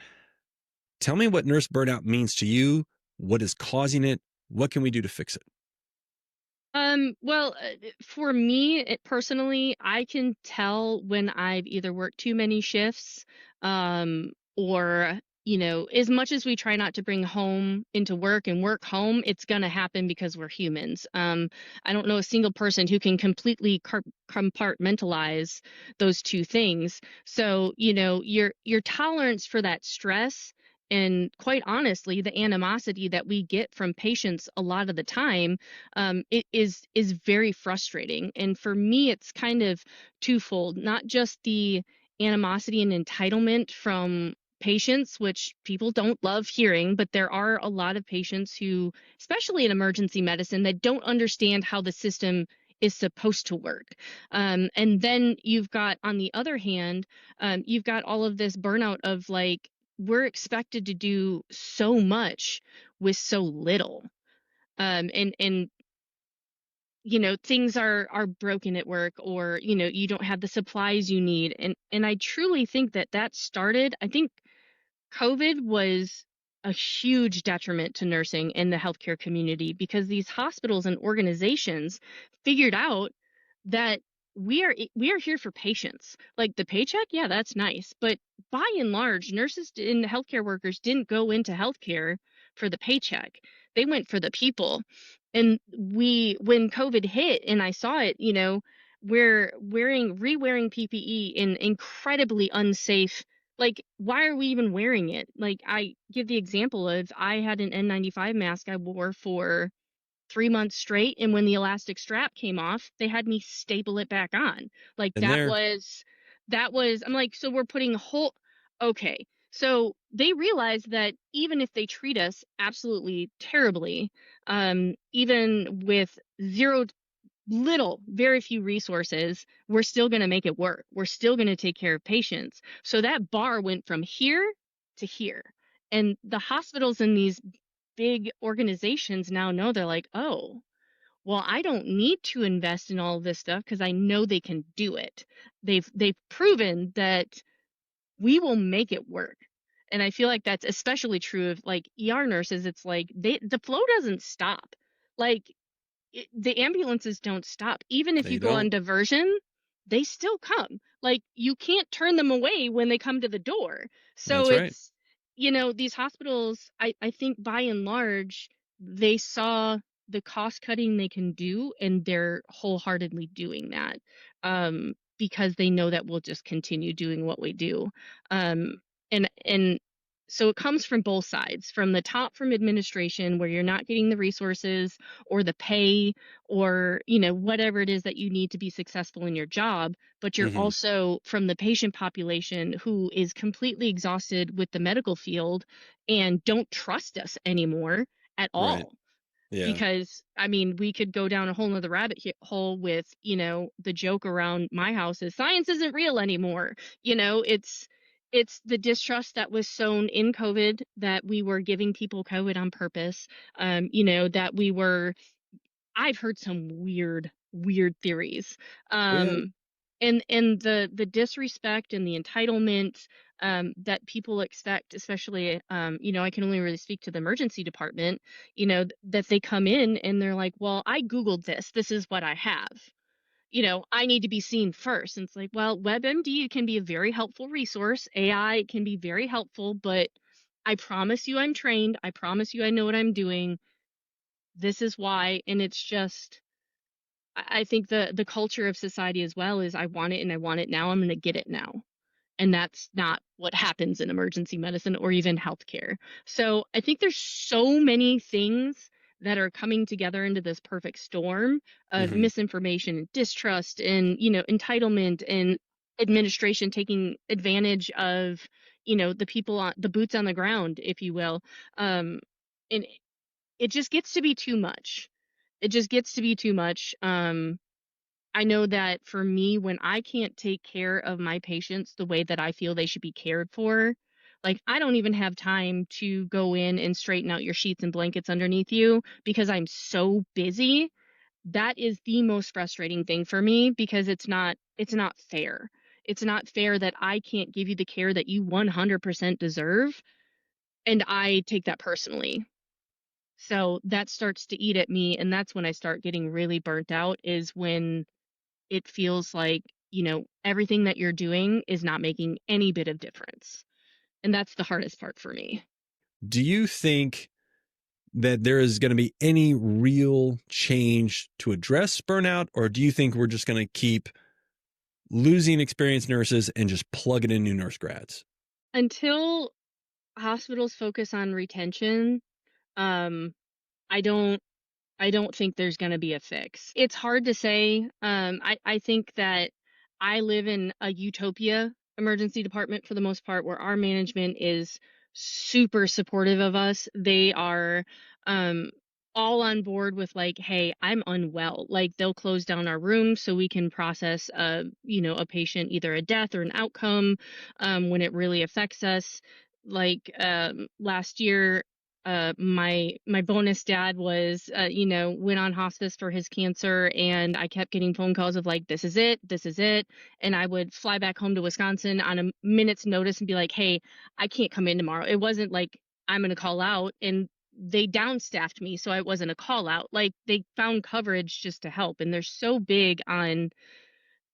Tell me what nurse burnout means to you. What is causing it? What can we do to fix it? Well, for me personally, I can tell when I've either worked too many shifts, or, as much as we try not to bring home into work and work home, it's going to happen because we're humans. I don't know a single person who can completely compartmentalize those two things. So, your tolerance for that stress, and quite honestly, the animosity that we get from patients a lot of the time, it is very frustrating. And for me, it's kind of twofold, not just the animosity and entitlement from patients, which people don't love hearing, but there are a lot of patients who, especially in emergency medicine, that don't understand how the system is supposed to work. And then you've got, on the other hand, you've got all of this burnout of like, we're expected to do so much with so little. And things are broken at work, or you don't have the supplies you need. And I truly think that started, I think COVID was a huge detriment to nursing in the healthcare community, because these hospitals and organizations figured out that we are here for patients. Like, the paycheck, yeah, that's nice, but by and large, nurses and healthcare workers didn't go into healthcare for the paycheck. They went for the people. And when COVID hit and I saw it, we're re-wearing PPE in incredibly unsafe. Like, why are we even wearing it? Like, I give the example of, I had an N95 mask I wore for 3 months straight, and when the elastic strap came off, they had me staple it back on. Like, And there, I'm like, so we're putting whole, okay. So they realized that even if they treat us absolutely terribly, even with very few resources, we're still going to make it work. We're still going to take care of patients. So that bar went from here to here. And the hospitals and these big organizations now know, they're like, oh, well, I don't need to invest in all of this stuff because I know they can do it. They've proven that we will make it work. And I feel like that's especially true of like ER nurses. It's like the flow doesn't stop. Like, the ambulances don't stop. Even if they you go on don't. diversion, they still come. Like, you can't turn them away when they come to the door. So That's right. it's, these hospitals, I think by and large, they saw the cost cutting they can do, and they're wholeheartedly doing that, because they know that we'll just continue doing what we do. And so it comes from both sides, from the top, from administration, where you're not getting the resources or the pay, or whatever it is that you need to be successful in your job, but you're Mm-hmm. also from the patient population, who is completely exhausted with the medical field and don't trust us anymore at Right. all. Yeah. Because I mean, we could go down a whole nother rabbit hole with the joke around my house is science isn't real anymore. It's the distrust that was sown in COVID, that we were giving people COVID on purpose. That we were, I've heard some weird theories. We have. And the disrespect and the entitlement, that people expect, especially, I can only really speak to the emergency department, that they come in and they're like, well, I Googled this. This is what I have. I need to be seen first. And it's like, well, WebMD can be a very helpful resource. AI can be very helpful, but I promise you I'm trained. I promise you I know what I'm doing. This is why. And it's just, I think the culture of society as well is, I want it and I want it now. I'm going to get it now. And that's not what happens in emergency medicine or even healthcare. So I think there's so many things that are coming together into this perfect storm of Mm-hmm. misinformation and distrust and, entitlement, and administration taking advantage of, the people on the boots on the ground, if you will. And it just gets to be too much. It just gets to be too much. I know that for me, when I can't take care of my patients the way that I feel they should be cared for, like, I don't even have time to go in and straighten out your sheets and blankets underneath you, because I'm so busy that is the most frustrating thing for me, because it's not fair. It's not fair that I can't give you the care that you 100% deserve, and I take that personally. So that starts to eat at me, and that's when I start getting really burnt out, is when it feels like, everything that you're doing is not making any bit of difference. And that's the hardest part for me. Do you think that there is going to be any real change to address burnout, or do you think we're just going to keep losing experienced nurses and just plugging in new nurse grads? Until hospitals focus on retention, um, I don't think there's going to be a fix. It's hard to say. I think that I live in a utopia emergency department for the most part, where our management is super supportive of us. They are um, all on board with, like, hey, I'm unwell. Like, they'll close down our room so we can process a patient, either a death or an outcome, when it really affects us. Like, last year, my bonus dad was went on hospice for his cancer, and I kept getting phone calls of, like, this is it, and I would fly back home to Wisconsin on a minute's notice and be like, hey, I can't come in tomorrow. It wasn't like I'm going to call out, and they downstaffed me, so it wasn't a call out. Like, they found coverage just to help, and they're so big on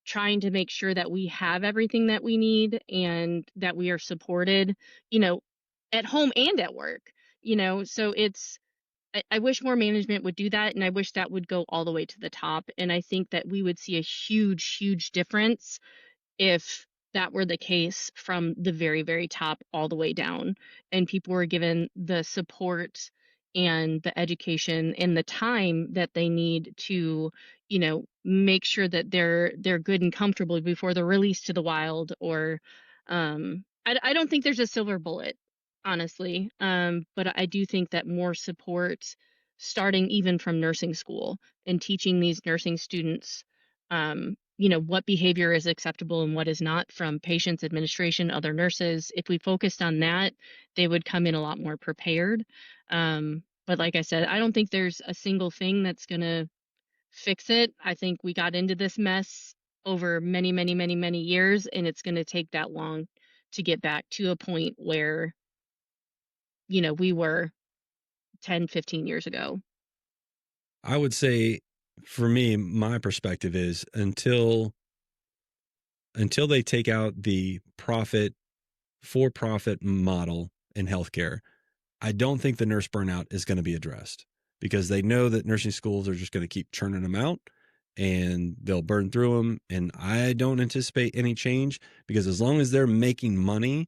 trying to make sure that we have everything that we need and that we are supported, you know, at home and at work, so I wish more management would do that, and I wish that would go all the way to the top. And I think that we would see a huge, huge difference if that were the case from the very, very top all the way down, and people were given the support and the education and the time that they need to, make sure that they're good and comfortable before they're released to the wild. Or I don't think there's a silver bullet, honestly. But I do think that more support, starting even from nursing school and teaching these nursing students what behavior is acceptable and what is not, from patients, administration, other nurses. If we focused on that, they would come in a lot more prepared. But like I said, I don't think there's a single thing that's going to fix it. I think we got into this mess over many, many, many, many years, and it's going to take that long to get back to a point where, we were 10, 15 years ago. I would say, for me, my perspective is until they take out the for-profit model in healthcare, I don't think the nurse burnout is going to be addressed, because they know that nursing schools are just going to keep churning them out and they'll burn through them. And I don't anticipate any change, because as long as they're making money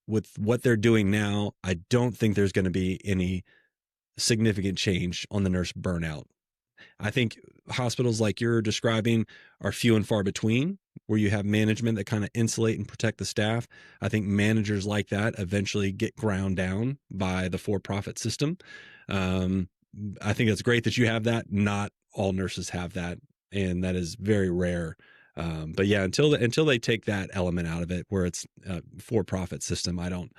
with what they're doing now, I don't think there's going to be any significant change on the nurse burnout. I think hospitals like you're describing are few and far between, where you have management that kind of insulate and protect the staff. I think managers like that eventually get ground down by the for-profit system. I think it's great that you have that. Not all nurses have that, and that is very rare. But yeah, until they take that element out of it, where it's a for-profit system, I don't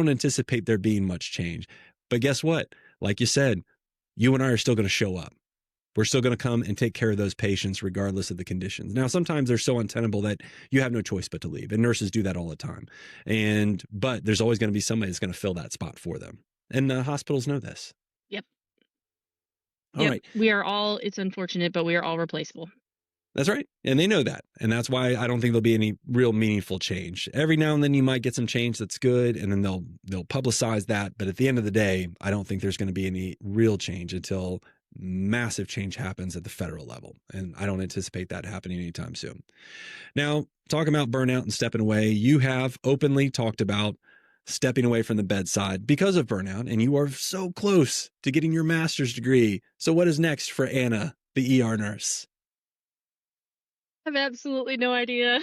anticipate there being much change. But guess what? Like you said, you and I are still going to show up. We're still going to come and take care of those patients regardless of the conditions. Now, sometimes they're so untenable that you have no choice but to leave, and nurses do that all the time. But there's always going to be somebody that's going to fill that spot for them, and hospitals know this. Yep. All right. We are all, it's unfortunate, but we are all replaceable. That's right. And they know that. And that's why I don't think there'll be any real meaningful change. Every now and then you might get some change that's good, and then they'll publicize that. But at the end of the day, I don't think there's going to be any real change until massive change happens at the federal level. And I don't anticipate that happening anytime soon. Now, talking about burnout and stepping away, you have openly talked about stepping away from the bedside because of burnout, and you are so close to getting your master's degree. So what is next for Anna, the ER nurse? I have absolutely no idea.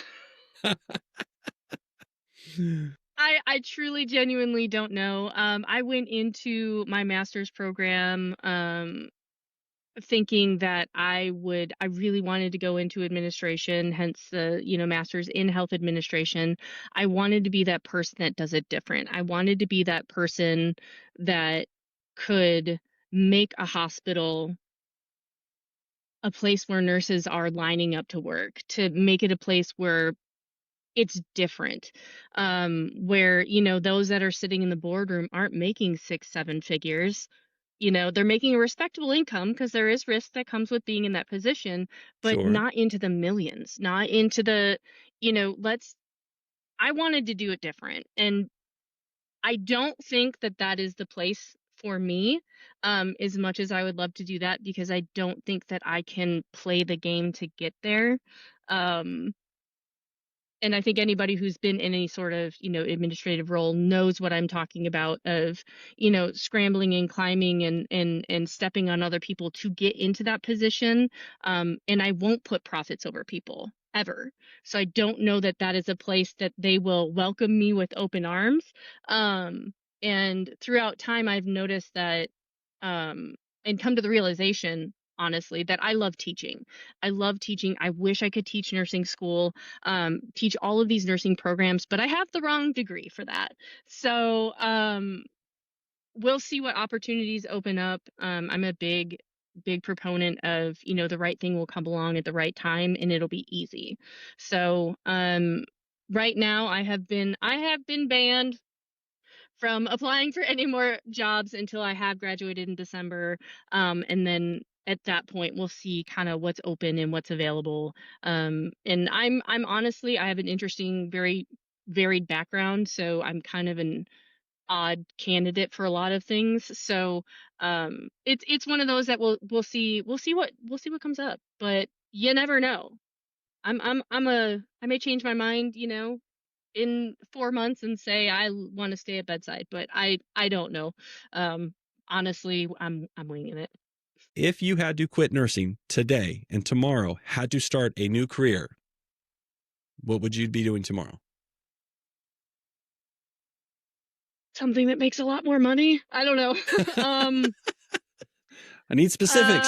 I truly, genuinely don't know. I went into my master's program thinking that I really wanted to go into administration, hence the, master's in health administration. I wanted to be that person that does it different. I wanted to be that person that could make a hospital a place where nurses are lining up to work, to make it a place where it's different, where, those that are sitting in the boardroom aren't making 6, 7 figures. They're making a respectable income because there is risk that comes with being in that position, but Sure. not into the millions, not into the, I wanted to do it different. And I don't think that that is the place for me, as much as I would love to do that, because I don't think that I can play the game to get there. Um, and I think anybody who's been in any sort of, administrative role knows what I'm talking about, of, scrambling and climbing and stepping on other people to get into that position. And I won't put profits over people ever. So I don't know that that is a place that they will welcome me with open arms. And throughout time, I've noticed that, and come to the realization, honestly, that I love teaching. I love teaching. I wish I could teach nursing school, teach all of these nursing programs, but I have the wrong degree for that. So we'll see what opportunities open up. I'm a big proponent of, the right thing will come along at the right time and it'll be easy. So right now I have been banned from applying for any more jobs until I have graduated in December. And then at that point, we'll see kind of what's open and what's available. And I'm honestly, I have an interesting, very varied background, so I'm kind of an odd candidate for a lot of things. So it's one of those that we'll see what comes up, but you never know. I may change my mind, in 4 months and say I want to stay at bedside, but I don't know. Honestly, I'm winging it. If you had to quit nursing today and tomorrow had to start a new career, what would you be doing tomorrow? Something that makes a lot more money. I don't know. I need specifics.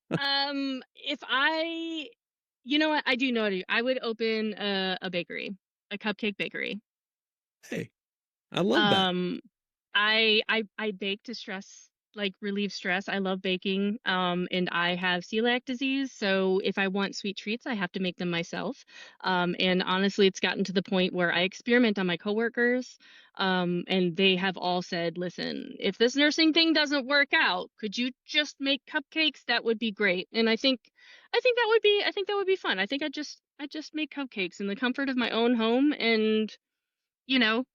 If you know what, I do know I would open a bakery, a cupcake bakery. Hey, I love that. I bake to relieve stress. I love baking. And I have celiac disease, so if I want sweet treats, I have to make them myself. And honestly, it's gotten to the point where I experiment on my coworkers, and they have all said, "Listen, if this nursing thing doesn't work out, could you just make cupcakes? That would be great." And I think that would be fun. I think I just make cupcakes in the comfort of my own home, and you know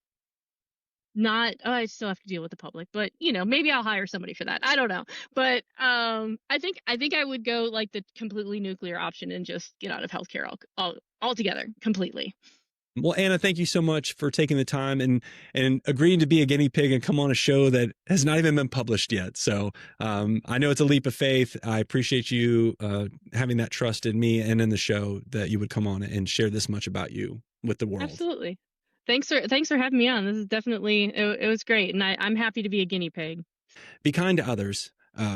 not I still have to deal with the public, but maybe I'll hire somebody for that. I don't know. But I think I would go like the completely nuclear option and just get out of healthcare altogether, completely. Well, Anna, thank you so much for taking the time and agreeing to be a guinea pig and come on a show that has not even been published yet. So I know it's a leap of faith. I appreciate you having that trust in me and in the show that you would come on and share this much about you with the world. Absolutely. Thanks for having me on. This is definitely, it was great. And I'm happy to be a guinea pig. Be kind to others,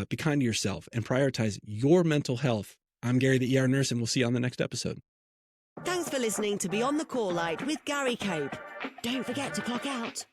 be kind to yourself, and prioritize your mental health. I'm Gary, the ER nurse, and we'll see you on the next episode. Thanks for listening to Beyond the Call Light with Gary Cope. Don't forget to clock out.